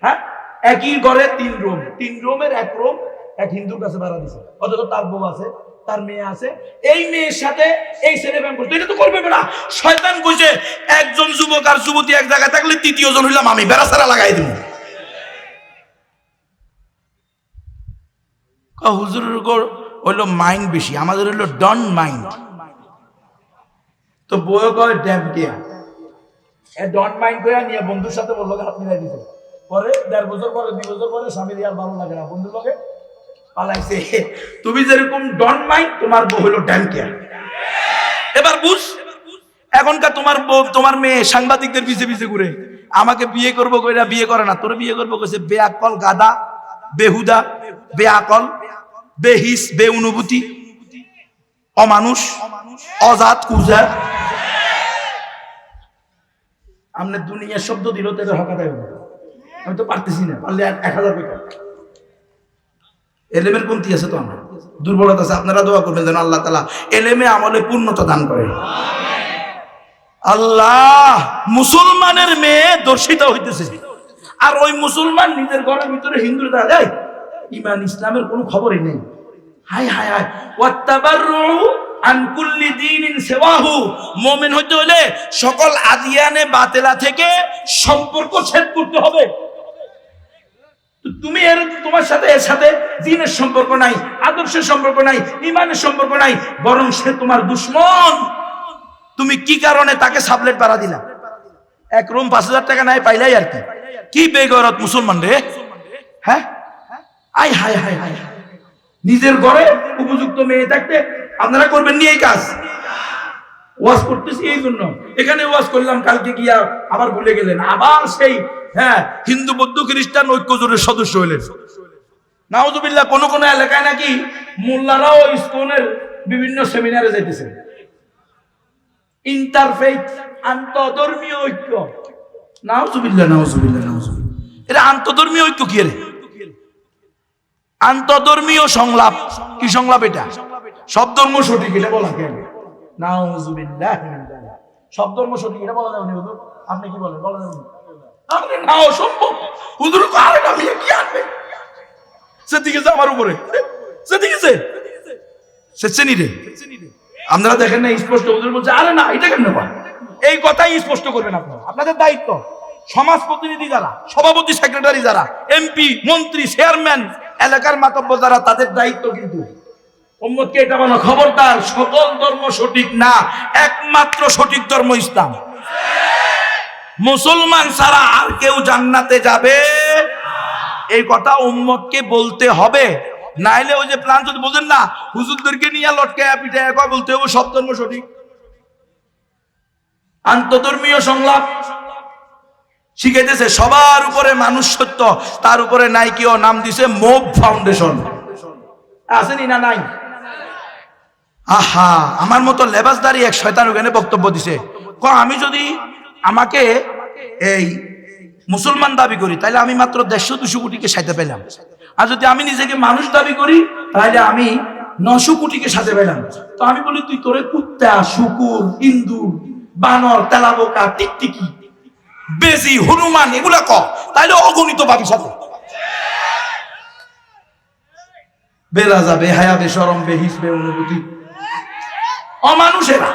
হ্যাঁ, একই ঘরে 3 রুম, 3 রুমের 1 রুম এক হিন্দুর কাছে ভাড়া দিছে, অথচ তার বউ আছে, তার মেয়ে আছে। এই মেয়ের সাথে এই ছেলে প্রেম করতো, এটা তো করবে না। শয়তান কইছে একজন যুবক আর যুবতী এক জায়গায় থাকলে তৃতীয় জন হইলাম আমি, বেড়াছাড়া লাগাই দিব। হুজুরের হইলো মাইন্ড বেশি, আমাদের হইলো ডন মাইন্ড। তো বউ কয় ড্যাম কেয়া, ডন মাইন্ড করে নিয়ে বন্ধুর সাথে বললো হাত মিলাই দিতে। পরে 1.5 বছর পরে 2 বছর পরে স্বামীর আর ভালো লাগে না, বন্ধুর লগে পালাইছে। তুমি যেরকম ডন মাইন্ড, তোমার বউ হলো ড্যাম কেয়া। এবার বুঝ, এখনকার তোমার বউ, তোমার মেয়ে সাংবাদিকদের পিছে পিছে ঘুরে, আমাকে বিয়ে করবো কইরা বিয়ে করে না, তোর বিয়ে করবো কইছে বেআকল গাদা, বেহুদা, বেআকল, বেহিস, বেউনুভূতি, অমানুষ, অজাত, কুজাত। আমনে দুনিয়ার শব্দ দিল তেরে হকাতাই হবে, আমি তো পারতেছি না, পারলে 1000 টাকা। এলেমের কমতি আছে তো, আমার দুর্বলতা আছে। আপনারা দোয়া করবেন যেন আল্লাহ তাআলা এলেমে আমলে পূর্ণতা দান করে। আল্লাহ, মুসলমানের মেয়ে দর্শিত হইতেছে, আর ওই মুসলমান নিজের ঘরের ভিতরে হিন্দুর দাঁড়ায়, ইমান ইসলামের কোনো খবরই নেই। হায় হায় হায়, ওয়াত্তাবাররু আন কুল্লি দীনিন সিওয়াহু। মুমিন হইতে হলে সকল আদিয়ানে বাতিলা থেকে সম্পর্ক ছেদ করতে হবে। তুমি তোমার সাথে এর সাথে দ্বীনের সম্পর্ক নাই, আদর্শের সম্পর্ক নাই, ইমানের সম্পর্ক নাই, বরং সে তোমার দুশমন। তুমি কি কারণে তাকে সাবলেট ভাড়া দিলা? 1 রুম 5000 টাকা নাই পাইলাই আর কি বেগরত মুসলমান রে। হ্যাঁ, আয় হায় হায় হায়, নিজের ঘরে উপযুক্ত মেয়ে থাকতে আপনারা করবেন নি এই কাজ? ওয়াজ করতেছি এই জন্য, এখানে ওয়াজ করলাম, কালকে গিয়া আবার ভুলে গেলেন, আবার সেই হিন্দু বৌদ্ধ খ্রিস্টান ঐক্য জোটের সদস্য হইলেন। নাউজুবিল্লাহ। কোন কোন এলাকায় নাকি মোল্লারাও ইসকনের বিভিন্ন সেমিনারে যাইতেছেন। ইন্টারফেইথ, আন্তধর্মীয় ঐক্য। নাউজুবিল্লাহ, নাউজুবিল্লাহ, নাউজুবিল্লাহ। এটা আন্তধর্মীয় ঐক্য কি রে? আন্তধর্মীয় সংলাপ। কি সংলাপ এটা? সব ধর্ম সঠিক, এটা বলা কেন? নাউজুবিল্লাহ। সব ধর্ম সঠিক এটা বলা যাবে না হুজুর? আপনি কি বলেন? বলা যাবে না? আপনি নাও সম্ভব হুজুর আরে না মিয়া কি আনবে? সেদিকে যে আমার উপরে, সেদিকে যে সেচেনি রে। আপনারা দেখেন না স্পষ্ট, হুজুর বলছে আরে না এটা কেন না, এই কথাই স্পষ্ট করবেন আপনারা। আপনাদের দায়িত্ব, সমাজ প্রতিনিধি যারা, সভাপতি সেক্রেটারি যারা, এমপি মন্ত্রী চেয়ারম্যান, এলাকার মাতব্বর যারা, তাদের দায়িত্ব কিন্তু উম্মতকে এটা বলো, খবরদার সকল ধর্ম সঠিক না, একমাত্র সঠিক ধর্ম ইসলাম। মুসলমান ছাড়া আর কেউ জান্নাতে যাবে এই কথা উম্মতকে বলতে হবে। নাইলে ওই যে প্ল্যান যদি বলেন না, হুজুরদেরকে নিয়ে লটকায় পিঠায় কয় বলতে হবে সব ধর্ম সঠিক। আন্তধর্মীয় সংলাপ শিখাইতেছে, সবার উপরে মানুষ সত্য, তার উপরে নাই কেউ, নাম দিছে মোব ফাউন্ডেশন। আসেনি না নাই? আহা, আমার মতো লেবাসদারি এক শয়তান ওখানে বক্তব্য দিছে, আমি যদি আমাকে এই মুসলমান দাবি করি তাহলে আমি মাত্র 150-200 কোটিকে সাথে পেলাম, আর যদি আমি নিজেকে মানুষ দাবি করি তাহলে আমি 900 কোটিকে সাথে পেলাম। তো আমি বলি তুই তোরে কুত্তা, শুকুর, ইন্দুর, বানর, তেলাবোকা, টিকটিকি, বেজি, হনুমান এগুলা ক, তাইলে অগণিত পাবি সাথে। বেরাজা, বেহায়া, বেশরম, বেহিস, বেউনুভূতি, অমানুষেরা,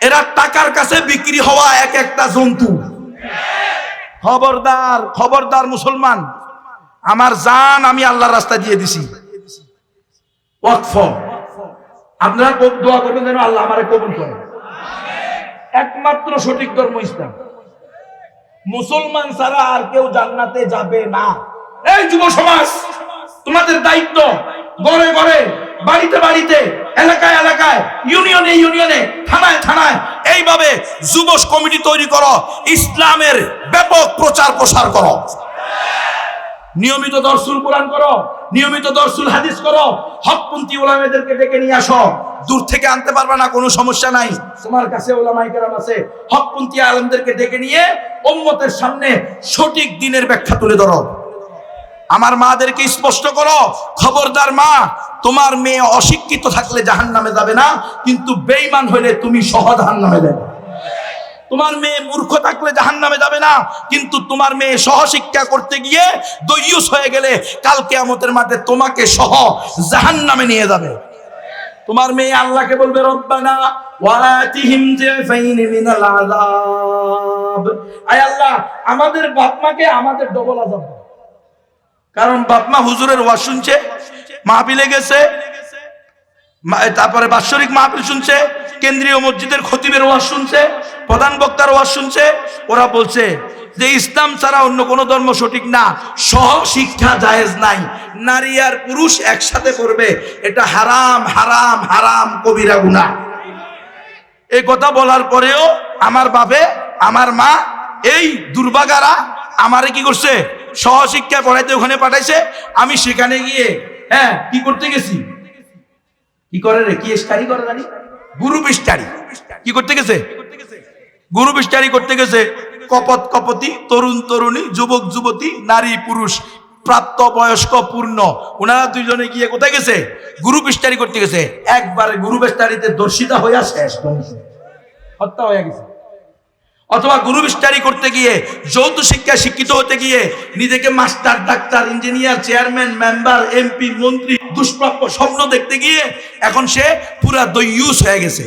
এরা টাকার কাছে বিক্রি হওয়া এক একটা জন্তু। খবরদার, খবরদার মুসলমান, আমার জান আমি আল্লাহর রাস্তায় দিয়ে দিছি। ওয়াকফ, আপনারা দোয়া করবেন যেন আল্লাহ আমারে কবুল করে। একমাত্র সঠিক ধর্ম ইসলাম। মুসলমান ছাড়া আর কেউ জান্নাতে যাবে না। এই যুব সমাজ, তোমাদের দায়িত্ব ঘরে ঘরে, বাড়িতে বাড়িতে, এলাকায় এলাকায়, ইউনিয়নে ইউনিয়নে, থানায় থানায় এইভাবে যুব কমিটি তৈরি করো, ইসলামের ব্যাপক প্রচার প্রসার করো। নিয়মিত দরসুল কোরআন করো, নিয়মিত দরসুল হাদিস করো, হকপন্থী ওলামাদেরকে ডেকে নিয়ে আসো। দূর থেকে আনতে পারবে না, কোনো সমস্যা নাই, তোমার কাছে ওলামায়ে কেরাম আছে, হকপন্থী আলেমদেরকে ডেকে নিয়ে উম্মতের সামনে সঠিক দ্বীনের ব্যাখ্যা তুলে ধরো। আমার মাদেরকে স্পষ্ট করো, খবরদার মা, তোমার মেয়ে অশিক্ষিত থাকলে জাহান্নামে যাবে না, কিন্তু বেঈমান হইলে তুমি সহ জাহান্নামে যাবে। তোমার মেয়ে মূর্খ থাকলে জাহান্নামে যাবে না, কিন্তু তোমার মেয়ে সহশিক্ষা করতে গিয়ে দয়ুস হয়ে গেলে কাল কিয়ামতের মাঠে তোমাকে সহ জাহান্নামে নিয়ে যাবে। তোমার মেয়ে আল্লাহকে বলবে রব্বানা ওয়াতিহিম জিফাইনি মিনাল আযাব, আয় আল্লাহ আমাদের বাপ মাকে আমাদের ডবল আযাব দাও। কারণ বাপ মা হুজুরের ওয়াজ শুনছে, মাহফিলে গেছে, তারপরে বাৎসরিক মাহফিল শুনছে, কেন্দ্রীয় মসজিদের খতিবের ওয়াজ শুনছে, প্রধান বক্তার ওয়াজ শুনছে, ওরা বলছে যে ইসলাম ছাড়া অন্য কোনো ধর্ম সঠিক না, সহ শিক্ষা জায়েজ নাই, নারী আর পুরুষ একসাথে করবে, এটা হারাম হারাম হারাম কবিরা গুনাহ। এই কথা বলার পরেও আমার বাপে আমার মা এই দুর্ভাগারা আমারে কি করছে, সহশিক্ষা পড়াইতে ওখানে পাঠাইছে। আমি সেখানে গিয়ে কি করতে গেছি, কি করে রে, কি স্টাডি করে জানি, গ্রুপ স্টাডি কি করতে গেছে, গ্রুপ স্টাডি করতে গেছে। কপত কপতি, তরুণ তরুণী, যুবক যুবতী, নারী পুরুষ, প্রাপ্ত বয়স্ক পূর্ণ, ওনারা দুইজনে গিয়ে কোথায় গেছে, গ্রুপ স্টাডি করতে গেছে। একবারে গ্রুপ স্টাডিতে দর্শিতা হইয়া শেষ, হত্যা হয়ে গেছে। অথবা গ্রুপ স্টাডি করতে গিয়ে, যৌথ শিক্ষা শিক্ষিত হতে গিয়ে নিজেকে master, doctor, engineer, chairman, member, MP, মন্ত্রী, দুষ্প্রাপ্য স্বপ্ন দেখতে গিয়ে এখন সে পুরা দয়ুস হয়ে গেছে।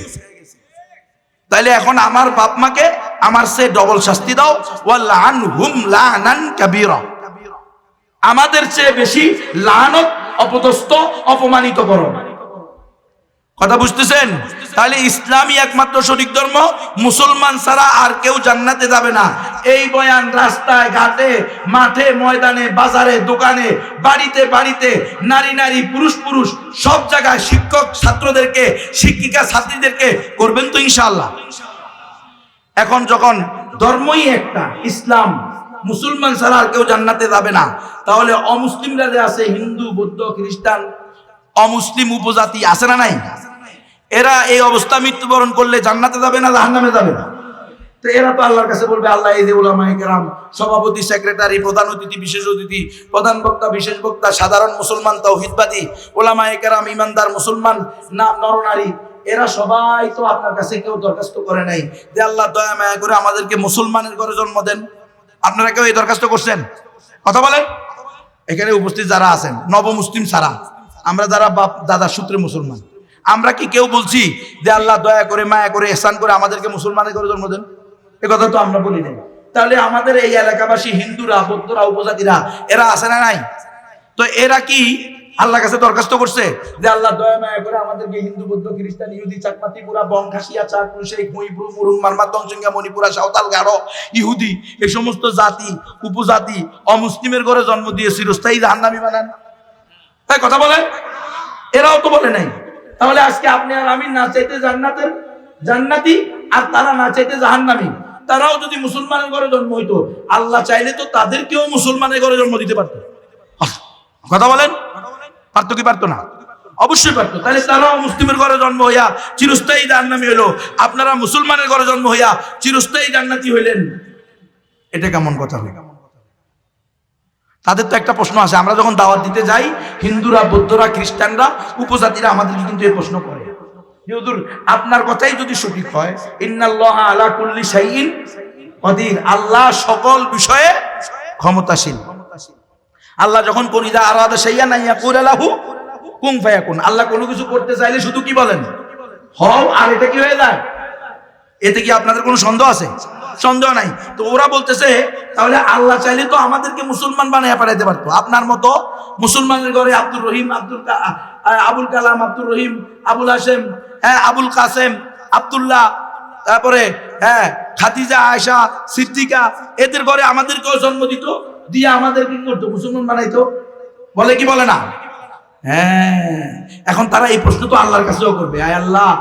তাইলে এখন আমার বাপ মাকে আমার সে ডবল শাস্তি দাও, ওয়ালআনহুম লানান কাবীরা, আমাদের চেয়ে বেশি লানত, অপদস্থ, অপমানিত করো। কথা বুঝতেছেন? তাহলে ইসলামই একমাত্র সঠিক ধর্ম, মুসলমান ছাড়া আর কেউ জান্নাতে যাবে না। এই বয়ান রাস্তায় ঘাটে, মাঠে ময়দানে, বাজারে দোকানে, বাড়িতে বাড়িতে, নারী নারী, পুরুষ পুরুষ, সব জায়গায় শিক্ষক ছাত্রদেরকে, শিক্ষিকা ছাত্রীদেরকে করবেন তো ইনশাআল্লাহ। এখন যখন ধর্মই একটা ইসলাম, মুসলমান ছাড়া আর কেউ জান্নাতে যাবে না, তাহলে অমুসলিমরা যে আছে, হিন্দু, বৌদ্ধ, খ্রিস্টান, অমুসলিম উপজাতি আছে না নাই, এরা এই অবস্থা মৃত্যুবরণ করলে জান্নাতে যাবে না জাহান্নামে যাবে না? তো এরা তো আল্লাহর কাছে বলবে, আল্লাহ এই যে উলামায়ে কেরাম, সভাপতি, সেক্রেটারি, প্রধান অতিথি, বিশেষ অতিথি, প্রধান বক্তা, বিশেষ বক্তা, সাধারণ মুসলমান, তাওহীদবাদী, উলামায়ে কেরাম, ইমানদার মুসলমান, নরনারী, এরা সবাই তো আপনার কাছে কেউ দরখাস্ত করে নাই যে আল্লাহ দয়া মায়া করে আমাদেরকে মুসলমানের ঘরে জন্ম দেন। আপনারা কেউ এই দরখাস্ত করছেন? কথা বলেন। এখানে উপস্থিত যারা আছেন নবমুসলিম ছাড়া, আমরা যারা বাপ দাদা সূত্রে মুসলমান, আমরা কি কেউ বলছি যে আল্লাহ দয়া করে মায়া করে ইহসান করে আমাদেরকে মুসলমানের ঘরে জন্ম দেন? এ কথা তো আমরা বলি নাই। তাহলে আমাদের এই এলাকাবাসী হিন্দুরা, বৌদ্ধরা, উপজাতিরা, এরা আছে না নাই? তো এরা কি আল্লাহর কাছে দরখাস্ত করছে যে আল্লাহ দয়া মায়া করে আমাদেরকে হিন্দু, বৌদ্ধ, খ্রিস্টান, ইহুদি, চাকমা, ত্রিপুরা, বং, খাসিয়া, চাক, শেখ, মহিপুর, মুরুং, মারমা, তঞ্চঙ্গা, মণিপুরা, সাঁওতাল, গারো, ইহুদি, এই সমস্ত জাতি উপজাতি অমুসলিমের ঘরে জন্ম দিয়ে চিরস্থায়ী জাহান্নামী বানান? তাই কথা বলেন। এরাও তো বলে নাই। তাহলে আজকে আপনি আর আমি না চাইতে জান্নাতের জান্নাতি, আর তারা না চাইতে জাহান্নামী। তারাও যদি মুসলমানের ঘরে জন্ম হইতো, আল্লাহ চাইলে তো তাদেরকেও মুসলমানের ঘরে জন্ম দিতে পারতো। কথা বলেন, পারতো কি পারতো না? অবশ্যই পারতো। তাহলে তারাও মুসলিমের ঘরে জন্ম হইয়া চিরস্থায়ী জাহান্নামী হইলো, আপনারা মুসলমানের ঘরে জন্ম হইয়া চিরস্থায়ী জান্নাতি হইলেন। এটা কেমন কথা হলো? তাদের তো একটা প্রশ্ন আছে, আমরা যখন দাওয়াত দিতে যাই, হিন্দুরা, বৌদ্ধরা, খ্রিস্টানরা, উপজাতিরা আমাদেরকে কিন্তু এই প্রশ্ন করে যে হুজুর আপনার কথাই যদি সঠিক হয়, ইন্নাল্লাহা আলা কুল্লি শাইইন কাদির, আল্লাহ সকল বিষয়ে ক্ষমতাশীল। আল্লাহ যখন কোন ইযা আরাদা শাইআন ইয়াকুল লাহু কুন ফায়াকুন, আল্লাহ কোনো কিছু করতে চাইলে শুধু কি বলেন, হও, আর এটা কি হয়ে যায়। এতে কি আপনাদের কোনো সন্দেহ আছে? সন্দেহ নাই। তো ওরা বলতেছে তাহলে আল্লাহ চাইলে তো আমাদেরকে মুসলমান বানাইয়া পাঠাইতে পারতো। আপনার মতো মুসলমানের ঘরে আব্দুর রহিম, আবুল কালাম, আব্দুর রহিম, আবুল হাসেম, আবুল কাসেম, আব্দুল্লাহ, তারপরে খাদিজা, আয়েশা, সিদ্দিকা, এদের ঘরে আমাদেরকেও জন্ম দিত, দিয়ে আমাদের কি করতো, মুসলমান বানাইতো। বলে কি বলে না? এখন তারা এই প্রশ্ন তো আল্লাহর কাছেও করবে, আয় আল্লাহ,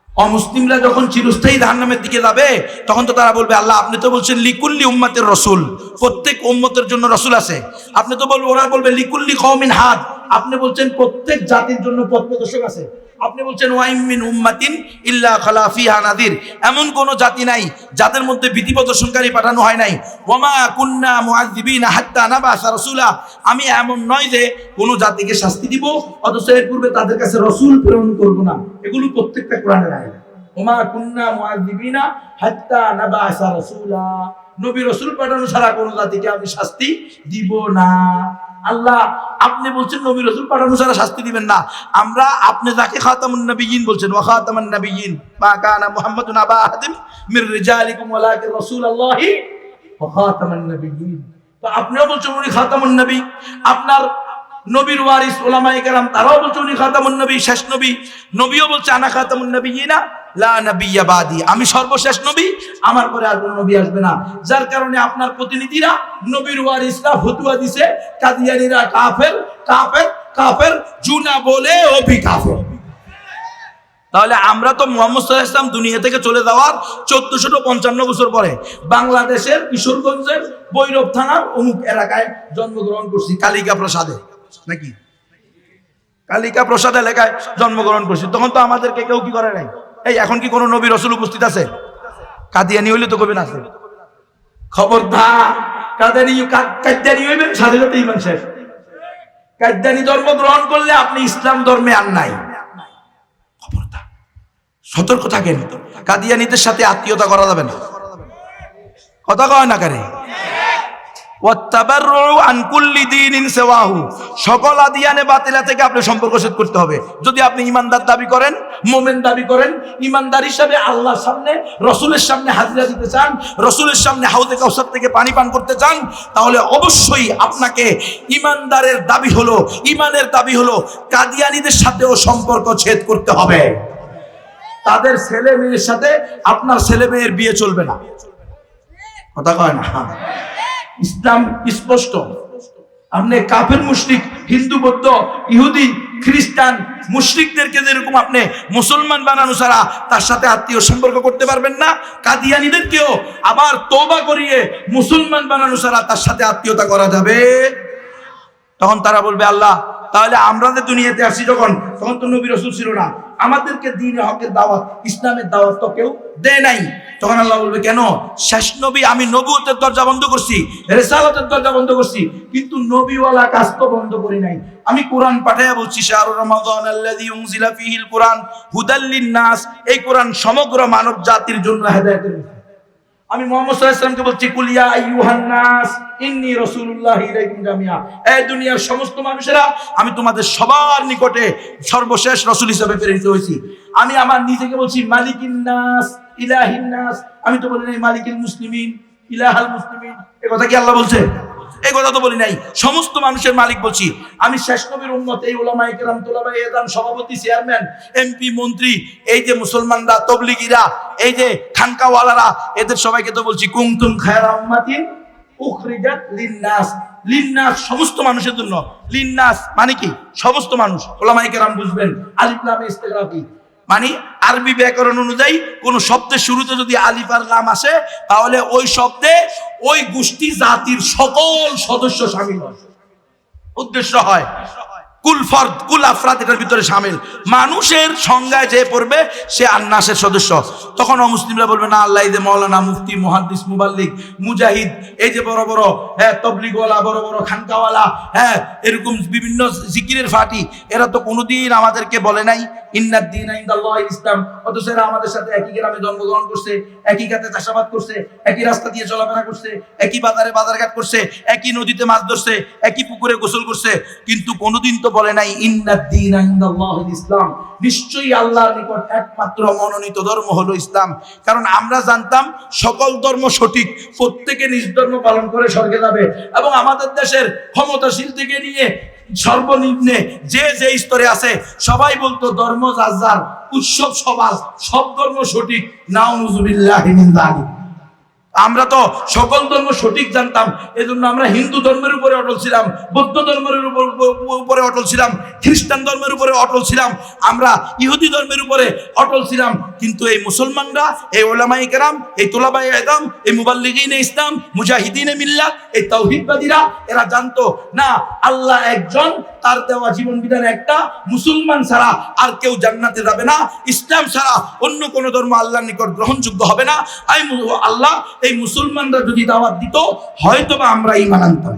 অমুসলিমরা যখন চিরস্থায়ী জাহান্নামের দিকে যাবে, তখন তো তারা বলবে, আল্লাহ আপনি তো বলছেন লিকুল্লি উম্মাতের রসুল, প্রত্যেক উম্মতের জন্য রসুল আছে। আপনি তো বলবেন, ওরা বলবে লিকুল্লি কওমিন হাদ, আপনি বলছেন প্রত্যেক জাতির জন্য পথ প্রদর্শক আছে। আপনি বলছেন ওয়াইম মিন উম্মাতিন ইল্লা খালা ফিহা নাদির, এমন কোন জাতি নাই যাদের মধ্যে ভীতি প্রদর্শনকারী পাঠানো হয় নাই। ওয়ামা কুন্না মুআযযিবিনা হাত্তা নাবাসা রাসূলা, আমি এমন নয় যে কোন জাতিকে শাস্তি দিব অথচ এর পূর্বে তাদের কাছে রাসূল প্রেরণ করব না। এগুলো প্রত্যেকটা কোরআনের আয়াত। ওমা কুন্না মুআযিবিনা হাত্তা নাবাসা রাসূলা, নবী রাসূল পাঠানো ছাড়া কোন জাতিকে আমি শাস্তি দিব না। আল্লাহ আপনি বলছেন নবী রাসূল পাঠানো ছাড়া শাস্তি দিবেন না, আমরা আপনি যাকে খাতামুন নবিয়্যিন বলছেন, ওয়া খাতামুন নবিয়্যিন মা কানা মুহাম্মাদুন আবা আহাদিন মির রিজালিকুম ওয়ালাকিন রাসূলুল্লাহি ওয়া খাতামুন নবিয়্যিন। তো আপনিও বলছেন উনি খাতামুন নবী, আপনার নবীর ওয়ারিস উলামায়ে কেরাম তারাও বলছে উনি খাতামুন নবী, শেষ নবী। নবীও বলছে আনা খাতামুন নবিয়্যিনা লা নাবিয়্যা বাদি, আমি সর্বশেষ নবী, আমার পরে আর কোনো নবী আসবে না। যার কারণে আপনার প্রতিনিধিরা নবীর ওয়ারিসরা ফতোয়া দিছে কাদিয়ানীরা কাফের কাফের কাফের, জুনা বলে অভি কাফের। তাহলে আমরা তো মুহাম্মদ সাল্লাল্লাহু আলাইহি ওয়াসাল্লাম দুনিয়া থেকে চলে যাওয়ার 1455 বছর পরে বাংলাদেশের কিশোরগঞ্জের বৈরব থানার অমুক এলাকায় জন্মগ্রহণ করছি, কালিকা প্রসাদে, নাকি কালিকা প্রসাদ এলাকায় জন্মগ্রহণ করছি। তখন তো আমাদেরকে কেউ কি করে নাই। এই এখন কি কোনো নবী রাসূল উপস্থিত আছে? কাদিয়ানী হইলে তো কবেন আছে। খবরদার, কাদিয়ানী হইবেন সাথে সাথে ঈমান শেষ। কাদিয়ানী ধর্ম গ্রহণ করলে আপনি ইসলাম ধর্মে আর নাই। খবরদার, সতর্ক থাকেন। কাদিয়ানীদের সাথে আত্মীয়তা করা যাবে না। কথা কয় না কারে? সকল আদিয়ানে বাতিলা থেকে আপনি সম্পর্ক ছেদ করতে হবে। যদি আপনি ইমানদার দাবি করেন, মোমেন দাবি করেন, ইমানদার হিসাবে আল্লাহর সামনে রসুলের সামনে হাজিরা দিতে চান, রসুলের সামনে হাউজে কাউসার থেকে পানি পান করতে চান, তাহলে অবশ্যই আপনাকে ইমানদারের দাবি হলো, ইমানের দাবি হলো কাদিয়ানীদের সাথেও সম্পর্ক ছেদ করতে হবে। তাদের ছেলে মেয়ের সাথে আপনার ছেলে মেয়ের বিয়ে চলবে না। কথা কয় না? ইসলাম স্পষ্ট। আপনি কাফের মুশরিক, হিন্দু বৌদ্ধ ইহুদি খ্রিস্টান মুশরিকদেরকে যেরকম আপনি মুসলমান বানানো ছাড়া তার সাথে আত্মীয় সম্পর্ক করতে পারবেন না, কাদিয়ানীদেরকেও আবার তওবা করিয়ে মুসলমান বানানো ছাড়া তার সাথে আত্মীয়তা করা যাবে। তখন তারা বলবে আল্লাহ তাহলে আমরা যে দুনিয়াতে আসি যখন, তখন তো নবী রাসূল ছিল না, আমাদেরকে দ্বীনে হকের দাওয়াত, ইসলামের দাওয়াত তো কেউ দেয় নাই। তখন আল্লাহ বলবে কেন? শেষ নবী আমি নবুয়তের দরজা বন্ধ করছি, রিসালাতের দরজা বন্ধ করছি, কিন্তু নবীওয়ালা কাজ তো বন্ধ করি নাই। আমি কোরআন পাঠাইয়া বলছি শাহরু রমাদান আল্লাযী উনজিলা ফীহিল কুরআন হুদাল লিন-নাস, এই কোরআন সমগ্র মানব জাতির জন্য হেদায়েতের। আমি মুহাম্মদ সাল্লাল্লাহু আলাইহি ওয়াসাল্লামকে বলছি কুল ইয়া আইয়ুহান নাস ইন্নী রাসূলুল্লাহি ইলাইকুম জামিআ, এই দুনিয়ার সমস্ত মানুষেরা আমি তোমাদের সবার নিকটে সর্বশেষ রাসূল হিসেবে প্রেরিত হয়েছি। আমি আমার নিজেকে বলছি মালিকিন নাস ইলাহিন নাস, আমি তো বলি নাই মালিকুল মুসলিমিন ইলাহাল মুসলিমিন। এই কথা কি আল্লাহ বলছে? এই কথা তো বলি নাই, সমস্ত মানুষের মালিক বলছি। আমি শেষ নবীর উম্মত, এই উলামায়ে কেরাম, তুলাবায়ে ইলম, সভাপতি, চেয়ারম্যান, এমপি, মন্ত্রী, এই যে মুসলমানরা, তাবলীগীরা, এই যে খানকাওয়ালারা, এদের সবাইকে তো বলছি কুনতুম খায়রা উম্মাতিন উখরিজাত লিন-নাস, লিন-নাস সমস্ত মানুষের জন্য। লিন-নাস মানে কি? সমস্ত মানুষ। উলামায়ে কেরাম বুঝবেন আলিফ লাম ইস্তিগরাকি মানে আরবি ব্যাকরণ অনুযায়ী কোন শব্দের শুরুতে যদি আলিফ আর লাম আসে তাহলে ওই শব্দে ওই গোষ্ঠী জাতির সকল সদস্য শামিল হয়। উদ্দেশ্য হয় কুল ফরদ, কুল আফরাদ এটার ভিতরে শামিল। মানুষের সংজ্ঞায় যে পড়বে সে আন্নাসের সদস্য। তখন অমুসলিমরা বলবে না আল্লাহ এই যে মাওলানা, মুফতি, মুহাদ্দিস, মুবাল্লিগ, মুজাহিদ, এই যে বড় বড় তাবলীগওয়ালা, বড় বড় খানকাওয়ালা, এরকম বিভিন্ন জিকিরের ফাটি, এরা তো কোনোদিন আমাদেরকে বলে নাই ইন্নাদ দীনা ইনদাল্লাহিল ইসলাম। অথচ এরা আমাদের সাথে একই গ্রামে জন্মগ্রহণ করছে, একই খাতে চাষাবাদ করছে, একই রাস্তা দিয়ে চলাফেরা করছে, একই বাজারে বাজারঘাট করছে, একই নদীতে মাছ ধরছে, একই পুকুরে গোসল করছে, কিন্তু কোনোদিন তো বলে নাই ইন্নাদ দীনা ইনদাল্লাহিল ইসলাম, নিশ্চয়ই আল্লাহর নিকট একমাত্র মনোনীত ধর্ম হলো ইসলাম। কারণ আমরা জানতাম সকল ধর্ম সঠিক, প্রত্যেকে নিজ ধর্ম পালন করে স্বর্গে যাবে। এবং আমাদের দেশের ক্ষমতাশীল থেকে নিয়ে সর্বনিম্নে যে যে স্তরে আছে সবাই বলতো ধর্ম যার যার, উৎসব সবার, সব ধর্ম সঠিক। নাউযুবিল্লাহি মিন যালিক। আমরা তো সকল ধর্ম সঠিক জানতাম, এজন্য আমরা হিন্দু ধর্মের উপরে অটল ছিলাম, বৌদ্ধ ধর্মের উপরে অটল ছিলাম, খ্রিস্টান ধর্মের উপরে অটল ছিলাম, আমরা ইহুদি ধর্মের উপরে অটল ছিলাম। কিন্তু এই মুসলমানরা, এই উলামায়ে কেরাম, এই তুলাবায়ে ইলম, এই মুবাল্লিগিনে ইসলাম, মুজাহিদিনে মিল্লাত, এই তাওহীদবাদীরা এরা জানতো না আল্লাহ একজন, তার দেওয়া জীবন বিধান একটা, মুসলমান ছাড়া আর কেউ জান্নাতে যাবে না, ইসলাম ছাড়া অন্য কোন ধর্ম আল্লাহর নিকট গ্রহণযোগ্য হবে না। আল্লাহ এই মুসলমানরা যদি দাওয়াত দিত হয়তো বা আমরা ঈমান আনতাম।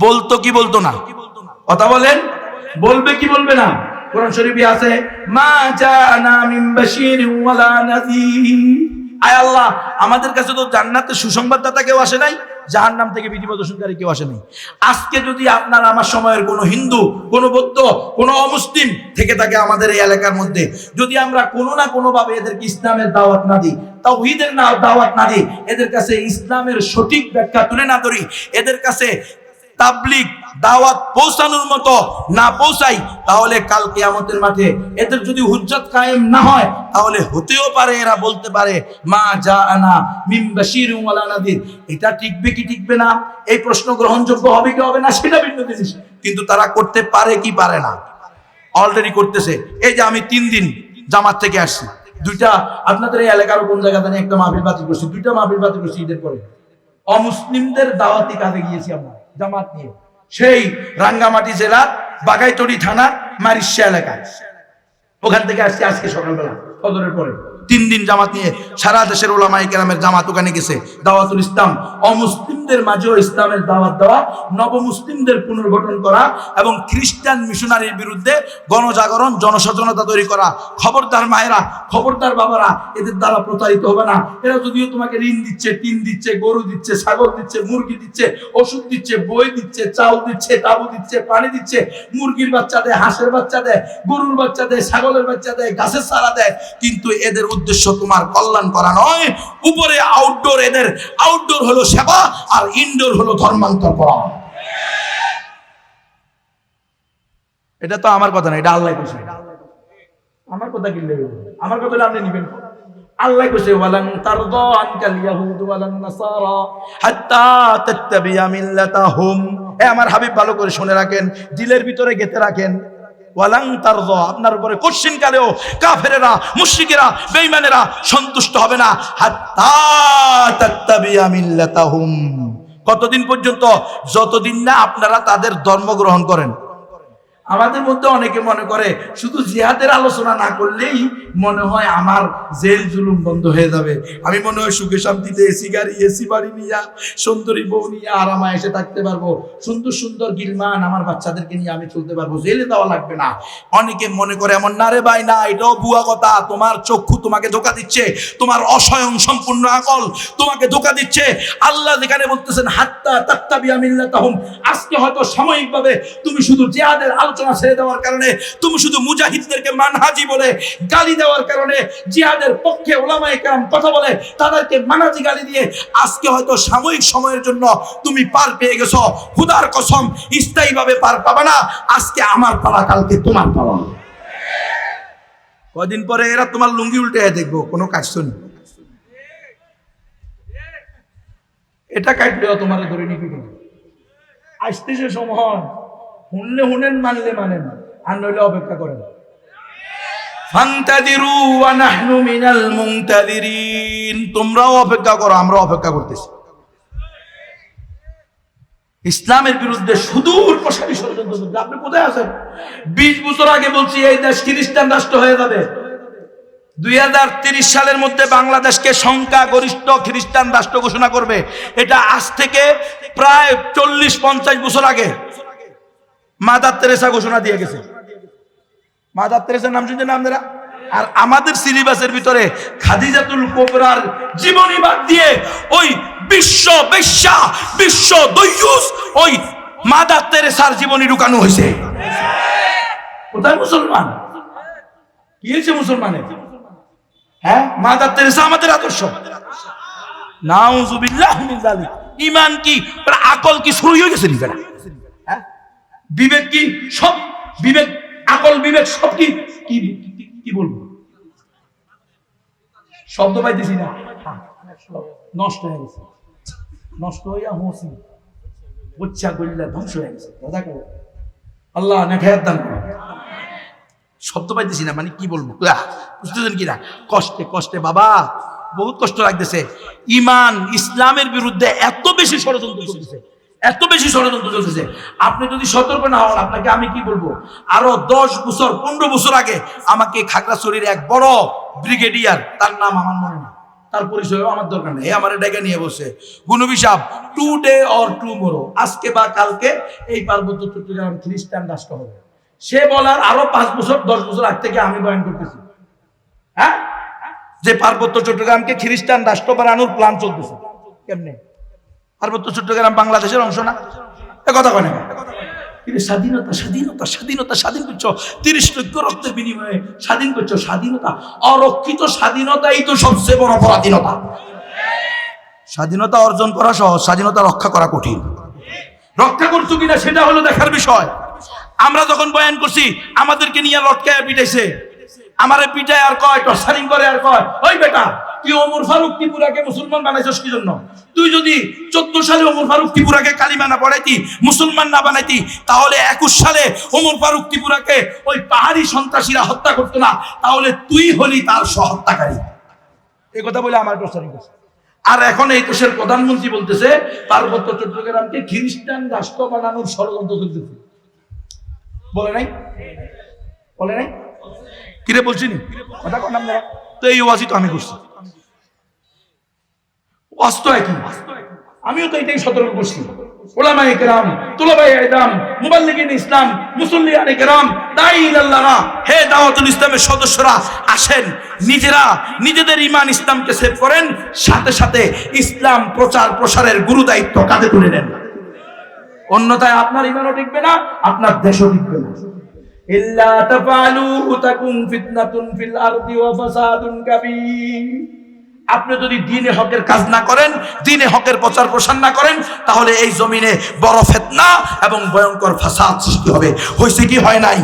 বলতো কি বলতো না? কথা বলেন, বলবে কি বলবে না? কোরআন শরীফে আছে, মা জানা মিন বাশিরিন ওয়ালা নাযীর। আয় আল্লাহ, আমাদের কাছে তো জান্নাতের সুসংবাদদাতা কেউ আসে নাই, জাহান্নাম থেকে ভীতি প্রদর্শনকারী কেউ আসে নাই। আজকে যদি আপনার আমার সময়ের কোনো হিন্দু, কোনো বৌদ্ধ, কোনো অমুসলিম থেকে থাকে আমাদের এই এলাকার মধ্যে, যদি আমরা কোনো না কোনো ভাবে এদেরকে ইসলামের দাওয়াত না দিই, তাওহীদের দাওয়াত না দিই, এদের কাছে ইসলামের সঠিক ব্যাখ্যা তুলে না ধরি, এদের কাছে তাবলীগ দাওয়াত পৌঁছানোর মতো না পৌঁছাই, তাহলে কাল কিয়ামতের মাঠে এদের যদি হুজ্জত কায়েম না হয়, তাহলে হতেও পারে এরা বলতে পারে মা জাআনা মিন বাশিরিন ওয়ালা নাযীর। এটা টিকবে কি টিকবে না, এই প্রশ্ন গ্রহণযোগ্য হবে কি হবে না সেটা ভিন্ন জিনিস, কিন্তু তারা করতে পারে কি পারে না, অলরেডি করতেছে। এই যে আমি 3 দিন জামাত থেকে আসছি, দুইটা আপনাদের এই এলাকার কোন জায়গাতে একটা মাহফিল বাতিল করছি, দুইটা মাহফিল বাতিল করছি ঈদের পরে। অমুসলিমদের দাওয়াতি কাজে গিয়েছি আমরা জামাত নিয়ে, সেই রাঙ্গামাটি জেলার বাগাইতড়ি থানার মারিশা এলাকায়। ওখান থেকে আসছি আজকে সকালবেলা ফজরের পরে। 3 দিন জামাত নিয়ে সারা দেশের উলামায়ে কেরামের জামাত ওখানে গেছে। দাওয়াতুল ইসলাম, অমুসলিমদের মাঝেও ইসলামের দাওয়াত দেওয়া, নবমুসলিমদের পুনর্গঠন করা এবং খ্রিস্টান মিশনারির বিরুদ্ধে গণজাগরণ, জনসচেতনতা তৈরি করা। খবরদার মায়েরা, খবরদার বাবারা, এদের দ্বারা প্রতারিত হবে না। এরা যদিও তোমাকে ঋণ দিচ্ছে, টিন দিচ্ছে, গরু দিচ্ছে, ছাগল দিচ্ছে, মুরগি দিচ্ছে, ওষুধ দিচ্ছে, বই দিচ্ছে, চাউল দিচ্ছে, তাবু দিচ্ছে, পানি দিচ্ছে, মুরগির বাচ্চা দেয়, হাঁসের বাচ্চা দেয়, গরুর বাচ্চা দেয়, ছাগলের বাচ্চা দেয়, গাছের চারা দেয়, কিন্তু এদের উদ্দেশ্য তোমার কল্যাণ করা নয়। উপরে আউটডোর, এদের আউটডোর হলো সেবা আর ইনডোর হলো ধর্মান্তর করা। এটা তো আমার কথা না, এটা আল্লাহ কইছে। আমার কথা কি নেবে, আমার কথা আপনি নেবেন। আল্লাহ কইছে ওয়ালান তারদা আনকাল ইয়াহুদ ওয়ালান নাসারা হাত্তা তাত্তাবিয়া মিল্লাতাহুম। এ আমার হাবিব ভালো করে শুনে রাখেন, দিলের ভিতরে গেঁথে রাখেন। ওয়ালান তারদা, আপনার উপরে কোশ্চিন কালেও কাফেরেরা, মুশরিকেরা, বেঈমানেরা সন্তুষ্ট হবে না। হাত্তা তাত্তাবিয়া মিল্লাতাহুম, কতদিন পর্যন্ত? যতদিন না আপনারা তাদের ধর্ম গ্রহণ করেন। আমাদের মধ্যে অনেকে মনে করে শুধু জিহাদের আলোচনা না করলেই মনে হয় আমার জেল জুলুম বন্ধ হয়ে যাবে, আমি মনে হয় সুখে শান্তিতে এসি গাড়ি, এসি বাড়ি নিয়ে, সুন্দরী বউ নিয়ে আরামে এসে থাকতে পারবো, সুন্দর সুন্দর গিলমান আমার বাচ্চাদেরকে নিয়ে আমি চলতে পারবো, জেলে দেওয়া লাগবে না। অনেকে মনে করে এমন না রে ভাই, না, এটাও ভুয়া কথা। তোমার চক্ষু তোমাকে ধোঁকা দিচ্ছে, তোমার অস্বয়ং সম্পূর্ণ আকল তোমাকে ধোঁকা দিচ্ছে। আল্লাহ যেখানে বলতেছেন হাত্তা তাত্তাবিয়া মিল্লাতাহুম, আজকে হয়তো সাময়িকভাবে তুমি শুধু জিহাদের আলোচনা ছেড়ে দেওয়ার কারণে, তুমি শুধু মুজাহিদদেরকে মানহাজি বলে গালি দেওয়ার কারণে, জিহাদের পক্ষে উলামায়ে কেরাম কথা বলে তাদেরকে মানহাজি গালি দিয়ে আজকে হয়তো সাময়িক সময়ের জন্য তুমি পার পেয়ে গেছো। খোদার কসম স্থায়ীভাবে পার পাবে না। আজকে আমার পালা, কালকে তোমার পালা। কদিন পরে এরা তোমার লুঙ্গি উল্টে দেখবো, কোনো কাজ শুনি এটা কাটলেও তোমার ধরে নিবি। আসতেছে সময়, শুনলে শুনেন, মানলে মানেন, আর নইলে অপেক্ষা করেন। ফান্তাদিরু ওয়া নাহনু মিনাল মুনতাদিরিন, তোমরাও অপেক্ষা করো, আমরা অপেক্ষা করতেছি। ইসলামের বিরুদ্ধে সুদূর প্রসারী ষড়যন্ত্র। আপনি কোথায় আছেন? 20 বছর আগে বলছি এই দেশ খ্রিস্টান রাষ্ট্র হয়ে যাবে। 2030 সালের মধ্যে বাংলাদেশকে সংখ্যাগরিষ্ঠ খ্রিস্টান রাষ্ট্র ঘোষণা করবে। এটা আজ থেকে প্রায় 40-50 বছর আগে মাদার তেরেসা ঘোষণা দিয়ে গেছে। মাদার তেরেসার নাম শুনছেন আপনারা? আর আমাদের সিলেবাসের ভিতরে খাদিজাতুল কুবরার জীবনী বাদ দিয়ে ওই বিশ্ব বেশ্যা, বিশ্ব দয়ুস, ওই মাদার তেরেসার জীবনী ঢুকানো হয়েছে। কোথায় মুসলমান? কি হয়েছে মুসলমানের? হ্যাঁ, মাদার তেরেসা আমাদের আদর্শ। নাউজুবিল্লাহ মিন যালিক। ঈমান কি, আকল কি শুরু হয়ে গেছে নিজেরা? হ্যাঁ, বিবেক কি সব, বিবেক, আকল, বিবেক সব কি কি বলবো, শব্দ পাইতেছি না, নষ্ট হয়ে গেছে, নষ্ট হইয়া হুঁসি উচ্চা গল্লা ধ্বংস হয়ে গেছে। আল্লাহ নেখায়াত দান করুন। শব্দ পাইতেছি না, মানে কি বলবো, বুঝতেছেন কিনা? কষ্টে কষ্টে বাবা, বহুত কষ্ট লাগতেছে। ঈমান ইসলামের বিরুদ্ধে এত বেশি ষড়যন্ত্র চলতেছে, এত বেশি ষড়যন্ত্র চলতেছে। আপনি যদি সতর্ক না হন, আপনাকে আমি কি বলবো, আরো 10 বছর 15 বছর আগে আমাকে খাগড়াছড়ির এক বড় ব্রিগেডিয়ার, তার নাম আমার মনে নেই, তার পরিচয়ও আমার দরকার নেই, আমার ডেকে নিয়ে বসে, গুনবি সাহেব, টুডে অর টুমরো, আজকে বা কালকে এই পার্বত্য চট্টগ্রাম খ্রিস্টান রাষ্ট্র হবে। সে বলার আরো 5 বছর 10 বছর আগ থেকে আমি বয়ান করতেছি, হ্যাঁ, যে পার্বত্য চট্টগ্রামকে খ্রিস্টান রাষ্ট্র বানানোর প্ল্যান চলতেছে। কেমনে? পার্বত্য চট্টগ্রাম বাংলাদেশের অংশ না? এ কথা কয় না? স্বাধীনতা স্বাধীনতা স্বাধীনতা স্বাধীন করছো, 30 লক্ষ রক্তের বিনিময়ে স্বাধীন করছো। স্বাধীনতা, অরক্ষিত স্বাধীনতাই তো সবচেয়ে বড় পরাধীনতা। স্বাধীনতা অর্জন করা সহজ, স্বাধীনতা রক্ষা করা কঠিন। রক্ষা করছো কিনা সেটা হলো দেখার বিষয়। আমরা যখন বয়ান করছি আমাদেরকে নিয়ে লটকায় পিটাইছে, আমারে পিটায় আর কয়, টর্চারিং করে আর কয়, ওই বেটা তুই ওমর ফারুক ত্রিপুরাকে মুসলমান বানাইছস কি জন্য? তুই যদি 14 সালে ওমর ফারুক ত্রিপুরাকে কালিমা না পড়াইতি, মুসলমান না বানাইতি, তাহলে 21 সালে ওমর ফারুক ত্রিপুরাকে ওই পাহাড়ি সন্ত্রাসীরা হত্যা করতো না, তাহলে তুই হলি তার সহত্যাকারী। এই কথা বলে আমার টর্চারিং করছে। আর এখন এই দেশের প্রধানমন্ত্রী বলতেছে পার্বত্য চট্টগ্রামকে খ্রিস্টান রাষ্ট্র বানানোর ষড়যন্ত্র চলতেছে। বলে নাই? বলে নাই? কিরে বলছি নি কথা কর না? তো এই ওয়াজি তো আমি করছি, আমিও তো এটাই সতর্ক করছি। ওলামায়ে কেরাম, তুলাবায়ে ইলম, মুবাল্লিগিন ইসলাম, মুসল্লিয়ানে কেরাম, দাঈ ইলাল্লাহ, হে দাওয়াতুল ইসলামের সদস্যরা, আসেন নিজেরা নিজেদের ঈমান ইসলামকে সেভ করেন, সাথে সাথে ইসলাম প্রচার প্রসারের গুরু দায়িত্ব কাঁধে তুলে নেন। অন্যথায় আপনার ঈমানও টিকবে না, আপনার দেশও টিকবে না। ইল্লা তাফআলু তাকুন ফিতনাতুন ফিল আরদি ওয়া ফাসাদুন কাবীর। আপনি যদি দ্বীনে হকের কাজ না করেন, দ্বীনে হকের প্রচার প্রসার না করেন, তাহলে এই জমিনে বড় ফিতনা এবং ভয়ঙ্কর ফাসাদ সৃষ্টি হবে। হইছে কি হয় নাই?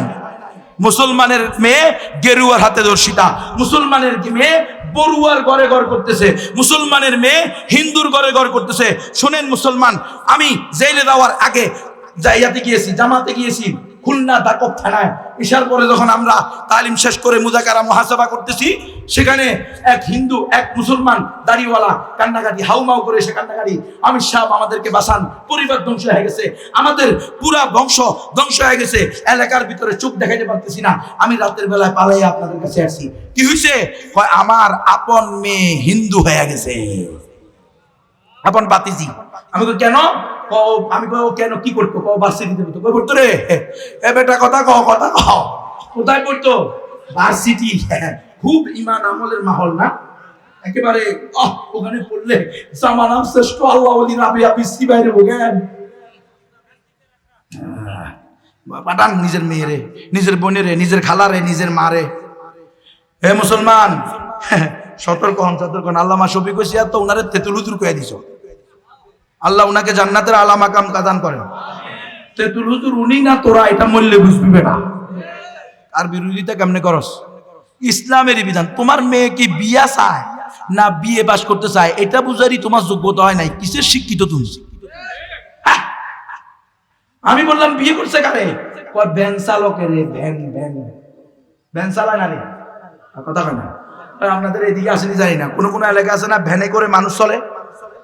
মুসলমানের মেয়ে গেরুয়ার হাতে ধর্ষিতা, মুসলমানের মেয়ে বড়ুয়ার ঘরে ঘর করতেছে, মুসলমানের মেয়ে হিন্দুর ঘরে ঘর করতেছে। শুনেন মুসলমান, আমি জেলে যাওয়ার আগে জাইয়াতে গিয়েছি, জামাতে গিয়েছি খুলনা দাকব থানায়। ইশার পরে যখন আমরা তালিম শেষ করে মুজাকারা মুহাসাবা করতেছি, সেখানে এক হিন্দু এক মুসলমান দাড়িওয়ালা কান্নাকাটি, হাউমাউ করে সে কান্নাকাটি, আমির সাহেব আমাদেরকে বাঁচান, পরিবার ধ্বংস হয়ে গেছে, আমাদের পুরা বংশ ধ্বংস হয়ে গেছে, এলাকার ভিতরে চোখ দেখাইতে পারতেছি না, আমি রাতের বেলায় পালাই আপনাদের কাছে আসছি। কি হয়েছে? আমার আপন মেয়ে হিন্দু হয়ে গেছে, আপন বাতিজি। আমি তো কেন? আমি কেন কি করতো? ভার্সিটিতে পড়তো রে। এ বেটা কথা কও, কথা কও। কোথায় পড়তো? ভার্সিটি। খুব ইমান আমলের মাহল না একেবারে। ওখানে পড়লে জামানার শ্রেষ্ঠ আল্লাহ ওলি রাবি আবিসি বাইরে বোগেন পাঠান নিজের মেয়েরে, নিজের বোনেরে, নিজের খালারে, নিজের মারে। হে মুসলমান, সতর্ক হন, সতর্ক হন। আল্লামা শফিক হোসিয়ার তো উনারে তেতুল হুজুর কয়ে দিছ। আল্লাহ উনাকে জান্নাতের আলা মাকাম দান করেন। তেতুল হুজুর উনি না তোরা, এটা মূল্যে বুঝবি বেটা। আর বিরোধিতা কেমনে করস? ইসলামেরই বিধান। তোমার মেয়ে কি বিয়া চায় না বিয়ে পাস করতে চায়, এটা বুঝারই তোমার যোগ্যতা হয় নাই। কিসের শিক্ষিত তুমি? আমি বললাম বিয়ে করছে কারে? ভ্যান চালকের, ভ্যান ভ্যান ভ্যান চালায় না রে, কথা কয় না। আপনাদের এদিকে আসেনি জানি না, কোন কোন এলাকা আছে না ভ্যানে করে মানুষ চলে।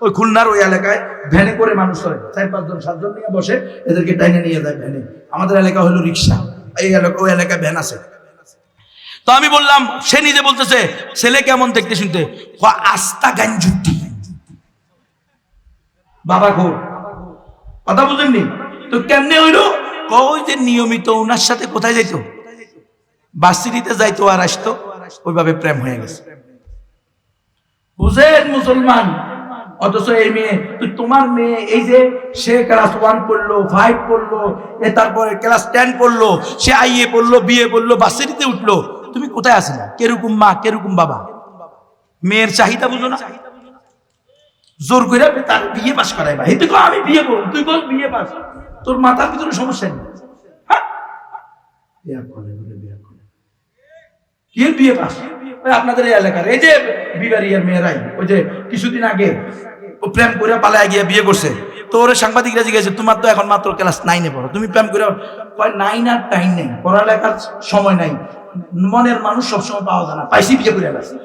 ওই খুলনার ওই এলাকায় ভ্যানে করে মানুষ চলে, 4-5 জন 7 জন নিয়ে বসে, এদেরকে টাইনে নিয়ে যায় ভ্যানে। আমাদের এলাকা হলো রিক্সা, এই এলাকা ওই এলাকায় ভ্যান আছে। তো আমি বললাম, সে নিজে বলতেছে ছেলে কেমন দেখতে শুনতে, আস্তা গাঞ্জুটি বাবা গো, কথা বুঝেননি তো? কেমনে হইলো? ওই যে নিয়মিত ওনার সাথে কোথায় যাইতো, ভার্সিটিতে যাইতো আর আসতো, ওইভাবে প্রেম হয়ে গেছে। বুঝেন মুসলমান? অথচ এই মেয়ে, তোমার মেয়ে এই যে সে ক্লাস 1 পড়লো, 5 পড়লো, তারপরে ক্লাস 10 পড়লো, সে আইএ পড়লো, বিয়ে পড়লো, ভার্সিটিতে উঠলো, তুমি কোথায় আসে না? কেরকম মা কেরকম বাবা? মেয়ের চাহিদা বুঝো না? জোর করে তার বিয়ে পাস করাই ভাই, তুই আমি বিয়ে করব, তুই বল বিয়ে পাস, তোর মাথার ভিতরে সমস্যা নেই। কি বিয়ে পাস? আপনাদের এই এলাকার এই যে বিবারিয়ার মেয়েরাই, ওই যে কিছুদিন আগে ও প্রেম করে পালায় গিয়ে বিয়ে করছে, তো ওর সাংবাদিকরা জিজ্ঞেসে তোমার তো এখন মাত্র ক্লাস 9-এ পড়ো, তুমি প্রেম করে? 9 আর টাইম নেই, পড়ালেখার সময় নাই, মনের মানুষ সবসময় পাওয়া যায় না, পাইছি বিয়ে করে গেছে।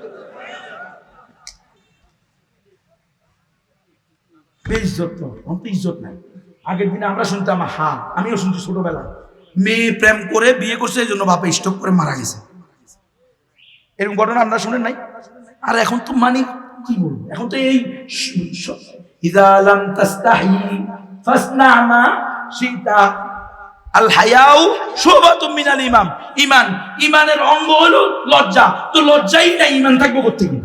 বেইজ্জত তো, ইজ্জত নাই। আগের দিনে আমরা শুনতাম, আমিও শুনছি ছোটবেলায়, মেয়ে প্রেম করে বিয়ে করছে, এই জন্য বাপে স্ট্রোক করে মারা গেছে। এরকম ঘটনা আমরা শুনেন নাই? আর এখন তো মানে কি বলবো, এখন তো এই ইযা লাম তাস্তাহি ফাসনা মা শিতা, আল হায়াউ শুবাতুম মিনাল ঈমান। ঈমানের অঙ্গ হলো লজ্জা। তো লজ্জাই না, ঈমান থাকবে কোত্থেকে?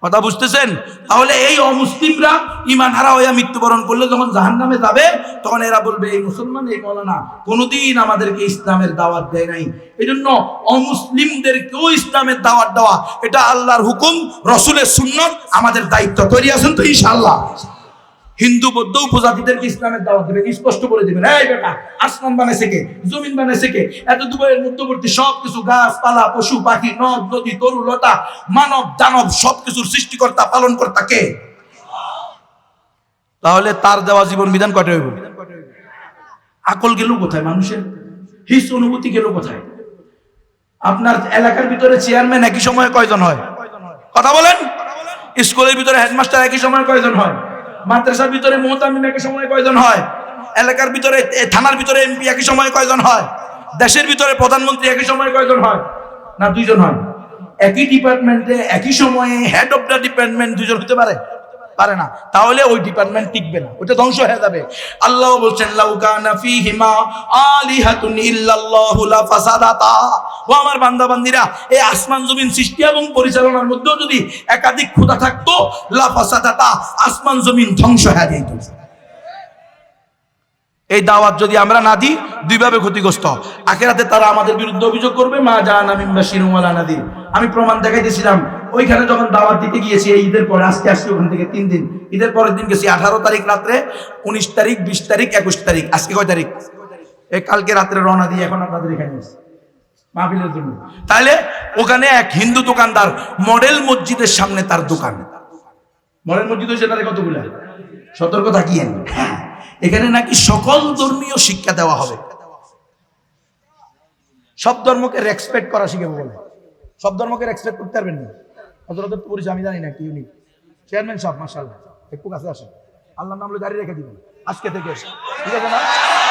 কথা বুঝতেছেন? তাহলে এই অমুসলিমরা ঈমান হারা হয়ে মৃত্যুবরণ করলে যখন জাহান্নামে যাবে, তখন এরা বলবে এই মুসলমান, এই মওলানা কোনোদিন আমাদেরকে ইসলামের দাওয়াত দেয় নাই। এই জন্য অমুসলিমদেরকেও ইসলামের দাওয়াত দেওয়া এটা আল্লাহর হুকুম, রসুলের সুন্নত, আমাদের দায়িত্ব। তৈরি আছেন তো ইনশাআল্লাহ? হিন্দু বৌদ্ধ উপজাতিদেরকে ইসলামের দাওয়াত দেবেন, স্পষ্ট করে দিবেন, এই বেটা আসমান বানাইছে কে, জমিন বানাইছে কে, এত দুবাইয়ের মধ্যবর্তী সবকিছু, গাছপালা, পশু পাখি, নদ নদী, তরু লতা, মানব দানব সবকিছুর সৃষ্টিকর্তা পালন কর্তা কে? তাহলে তার দেওয়া জীবন বিধান কয়টা হইব? আকল গেল কোথায়? মানুষের হিস অনুভূতি গেল কোথায়? আপনার এলাকার ভিতরে চেয়ারম্যান একই সময়ে কয়জন হয়? কথা বলেন। স্কুলের ভিতরে হেডমাস্টার একই সময়ে কয়জন হয়? মাদ্রাসার ভিতরে মুহতামিম একই সময়ে কয়জন হয়? এলাকার ভিতরে, থানার ভিতরে এমপি একই সময়ে কয়জন হয়? দেশের ভিতরে প্রধানমন্ত্রী একই সময়ে কয়জন হয়? না দুইজন হয়? একই ডিপার্টমেন্টে একই সময়ে হেড অফ দ্য ডিপার্টমেন্ট দুইজন হতে পারে? পারে না। তাহলে ওই ডিপার্টমেন্ট টিকবে না, ওটা ধ্বংস হয়ে যাবে। আল্লাহ বলছেন লাউ কানা ফীহিমা আলিহাতুন ইল্লাল্লাহু লাফাসাদাতা। ও আমার বান্দা বান্দিরা, এই আসমান জমিন সৃষ্টি এবং পরিচালনার মধ্যেও যদি একাধিক খোদা থাকতো, লাফাসাদাতা, আসমান জমিন ধ্বংস হয়ে যেত। এই দাওয়াত যদি আমরা না দিই, দুইভাবে ক্ষতিগ্রস্ত। আখিরাতে তারা আমাদের বিরুদ্ধে অভিযোগ করবে, মা জাআনা মিন বাশিরিন ওয়ালা নাদির। আমি প্রমাণ দেখাইতেছিলাম, ওইখানে যখন দাওয়াত দিতে গিয়েছি এই ঈদের পরে, আজকে আসছি ওখান থেকে 3 দিন, ঈদের পরের দিন গেছি 18 তারিখ রাত্রে, 19 তারিখ, 20 তারিখ, 21 তারিখ, আজকে কয় তারিখ? এই কালকে রাত্রে রওনা দিয়ে এখন আপনাদের এখানে এসেছি মাহফিলের জন্য। তাহলে ওখানে এক হিন্দু দোকানদার, মডেল মসজিদের সামনে তার দোকান। মডেল মসজিদ হয়েছে তাদের কতগুলো, সতর্ক থাকিয়েন। এখানে নাকি সকল ধর্মীয় শিক্ষা দেওয়া হবে, সব ধর্মকে রেসপেক্ট করা শিখাবো বলে। সব ধর্মকে রেসপেক্ট করতে পারবেন না। হযরতের তো পরিচয় আমি জানি না কি উনি। চেয়ারম্যান সাহেব মাশাআল্লাহ, একটু কাছে আসেন, আল্লাহর নাম বলে দাঁড়িয়ে রেখে দিবেন আজকে থেকে, ঠিক আছে না?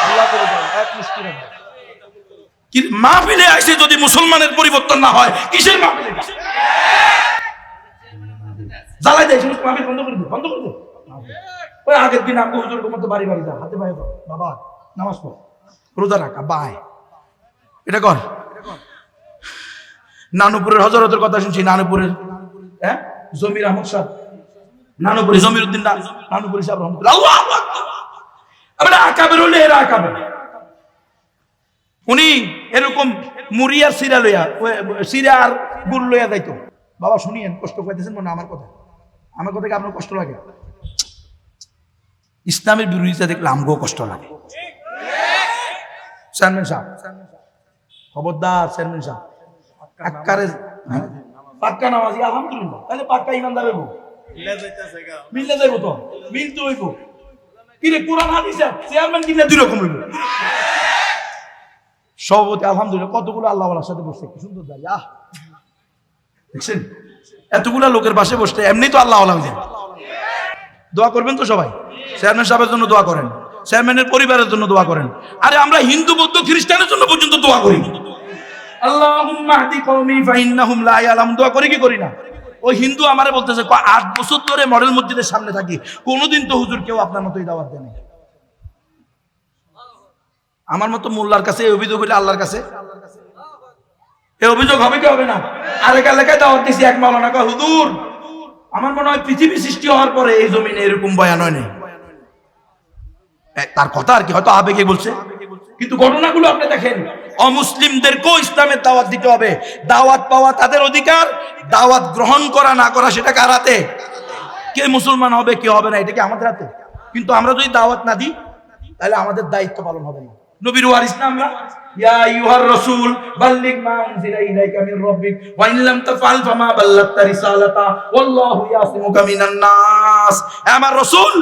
আল্লাহ করে দেন, এক মিষ্টি রাখবেন। কি মাহফিলে আসে যদি মুসলমানের পরিবর্তন না হয়, কিসের মাহফিলে? জ্বালাই দেয় সমস্ত মাহফিল বন্ধ করে দিন, বন্ধ করে দিন। ওই আগের দিন আপনি হুজুরের মতো বাড়ি বাড়ি যা, হাতে পায়ে বাবা নামাজ পড়, রোজা রাখা, বায় এটা কর। নানুপুরের হযরতের কথা শুনছি, নানুপুরের জমির আহমদ সাহেব, নানুপুরি জমির উদ্দিন নানুপুরি সাহেব রহমতুল্লাহ, আল্লাহু আকবার। আমরা আকাবের হলে এরা আকাবের। উনি এরকম মুড়ি আর সিরা লইয়া, সিরা আর গুড় লইয়া যাইতো। বাবা শুনিয়েন, কষ্ট পাইতেছেন মনে আমার কথা, আমার কথা কি আপনার কষ্ট লাগে? ইসলামের বিরোধিতা দেখলে আমগো কষ্ট লাগে। চেয়ারম্যান সাহেব, খবরদার চেয়ারম্যান সাহেব, পাক্কা নামাজি আলহামদুলিল্লাহ, তাহলে পাক্কা ইমানদার হইব, মিললে যাইব তো, মিলতে হইব। কিরে কোরআন হাদিস চেয়ারম্যান কিনলে দুই রকম হইব। সভাপতি আলহামদুলিল্লাহ, কতগুলো আল্লাহওয়ালার সাথে বসছে, কি সুন্দর দাঁড়িয়ে, আহ দেখছেন এতগুলা লোকের পাশে বসতে, এমনি তো আল্লাহওয়ালা হয়ে যায়। দোয়া করবেন তো সবাই, চেয়ারম্যান সাহেবের জন্য দোয়া করেন, চেয়ারম্যানের পরিবারের জন্য দোয়া করেন। আরে আমরা হিন্দু বৌদ্ধ খ্রিস্টানের জন্য পর্যন্ত দোয়া করি, আল্লাহুম্মা হদি কওমি ফাইন্নাহুম লা ইয়ালামুন, দোয়া করি কি করি না? ওই হিন্দু আমারে বলতেছে 8 বছর ধরে মডেল মসজিদের সামনে থাকি, কোনোদিন তো হুজুর কেউ আপনার মতোই দাওয়াত দেয় না। আমার মতো মোল্লার কাছে এই অভিযোগ হইলে আল্লাহর কাছে এই অভিযোগ হবে কি হবে না? আরেক এলাকায় দাওয়াত দিছি, এক মাওলানা কয় হুজুর আমার মনে হয় পৃথিবী সৃষ্টি হওয়ার পরে এই জমিনে এরকম বয়ান হয় নাই। তার কথা আর কি, হয়তো আবেগে বলছে, কিন্তু ঘটনাগুলো আপনি দেখেন। অমুসলিমদেরকেও ইসলামের দাওয়াত দিতে হবে। দাওয়াত পাওয়া তাদের অধিকার, দাওয়াত গ্রহণ করা না করা সেটা কার হাতে? কে মুসলমান হবে কে হবে না এটা কি আমাদের হাতে? কিন্তু আমরা যদি দাওয়াত না দিই তাহলে আমাদের দায়িত্ব পালন হবে না। নবীর ওয়ারিস না আমরা? ইয়া আইয়ুহার রাসূল বাল্লিগ মা উনজিলা ইলাইকা মির রাব্বিক ওয়া ইন লাম তাফআল ফামা বাল্লাগতা রিসালাতা ওয়াল্লাহু ইয়াসিমুকা মিনান নাস। আমার রাসূল,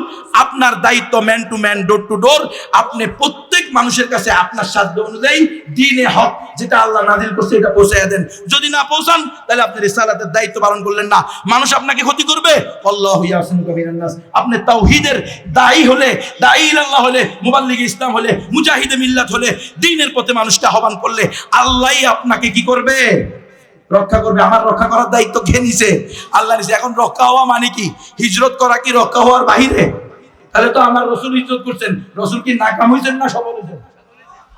আপনার দায়িত্ব man to man, door to door, আপনি প্রত্যেক মানুষের কাছে আপনার সাধ্য অনুযায়ী দ্বীনে হক যেটা আল্লাহ নাযিল করছে এটা পৌঁছায়া দেন। যদি না পৌঁছান তাহলে আপনি রিসালাতের দায়িত্ব পালন করলেন না, মানুষ আপনাকে ক্ষতি করবে। আল্লাহু ইয়াসিমুকা মিনান নাস। আপনি তাওহীদের দায়ী হলে, দায়ী ইলাল্লাহ হলে, মুবাল্লিগে ইসলাম হলে, মুজাহিদে মিল্লাত হলে, দ্বীনের পথে মানুষকে আহ্বান করলে আল্লাহই আপনাকে কি করবে? রক্ষা করবে। আমার রক্ষা করার দায়িত্ব কে নিছে? আল্লাহ নিছে। এখন রক্ষা হওয়া মানে কি? হিজরত করা কি রক্ষা হওয়ার বাহিরে? তাহলে তো আমার রাসূল হিজরত করছেন, রাসূল কি নাকাম হইছেন না সফল হইছেন?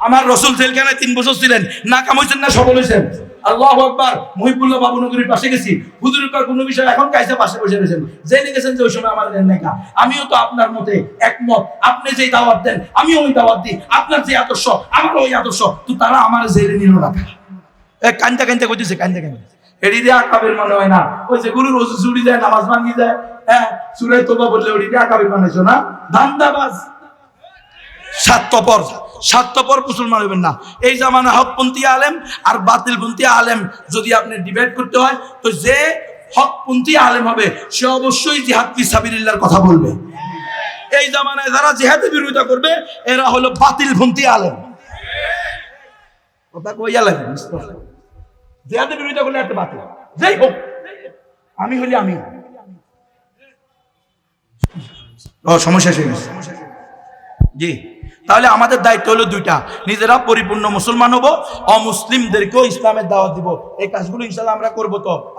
আমার রসুল জেলখানায় 3 বছর ছিলেন, না কামাইছেন না সফল হয়েছেন। আল্লাহু আকবার। মহিবুল্লাহ বাবুনগরীর পাশে গেছি, হুজুরের কোনো বিষয় এখন কাইসে পাশে বসে রয়েছেন, জেনে গেছেন যে ওই সময় আমার দেন নাই। আমিও তো আপনার মতে একমত, আপনি যেই দাওয়াত দেন আমিও ওই দাওয়াত দিই, আপনার যে আদর্শ আমারও ওই আদর্শ, তো তারা আমার জেলে নিল না। কান্দা কান্দা করতেছে, কান্দা কান্দা এডি দিয়ে আকাবের মনে হয় না। ওই যে গুরুর ওযু ছুটি যায়, নামাজ ভাঙি যায়, হ্যাঁ সূরা তওবা বললে ওডি দিয়ে আকাবের বানাইছো না, ধান্দাবাজ। স্বার্থপর মুসলমান হইবেন না। এই জামানা হকপন্থী আলেম আর বাতিলপন্থী আলেম যদি আপনি ডিবেট করতে হয়, তো যে হকপন্থী আলেম হবে সে অবশ্যই জিহাদ ফি সাবিলিল্লাহর কথা বলবে। এই জামানায় যারা জিহাদের বিরোধিতা করবে এরা হলো বাতিলপন্থী আলেম। কথা কইয়া লাগে, জিহাদের বিরোধিতা করলে একটা বাতিল, যাই হোক আমি হলি আমি। সমস্যা শেষ। জি, তাহলে আমাদের দায়িত্ব হলো 2টা, নিজেরা পরিপূর্ণ মুসলমান হব, অমুসলিমদেরকেও ইসলামের দাওয়াত দিব। এই কাজগুলো ইনশাআল্লাহ আমরা করবো তো।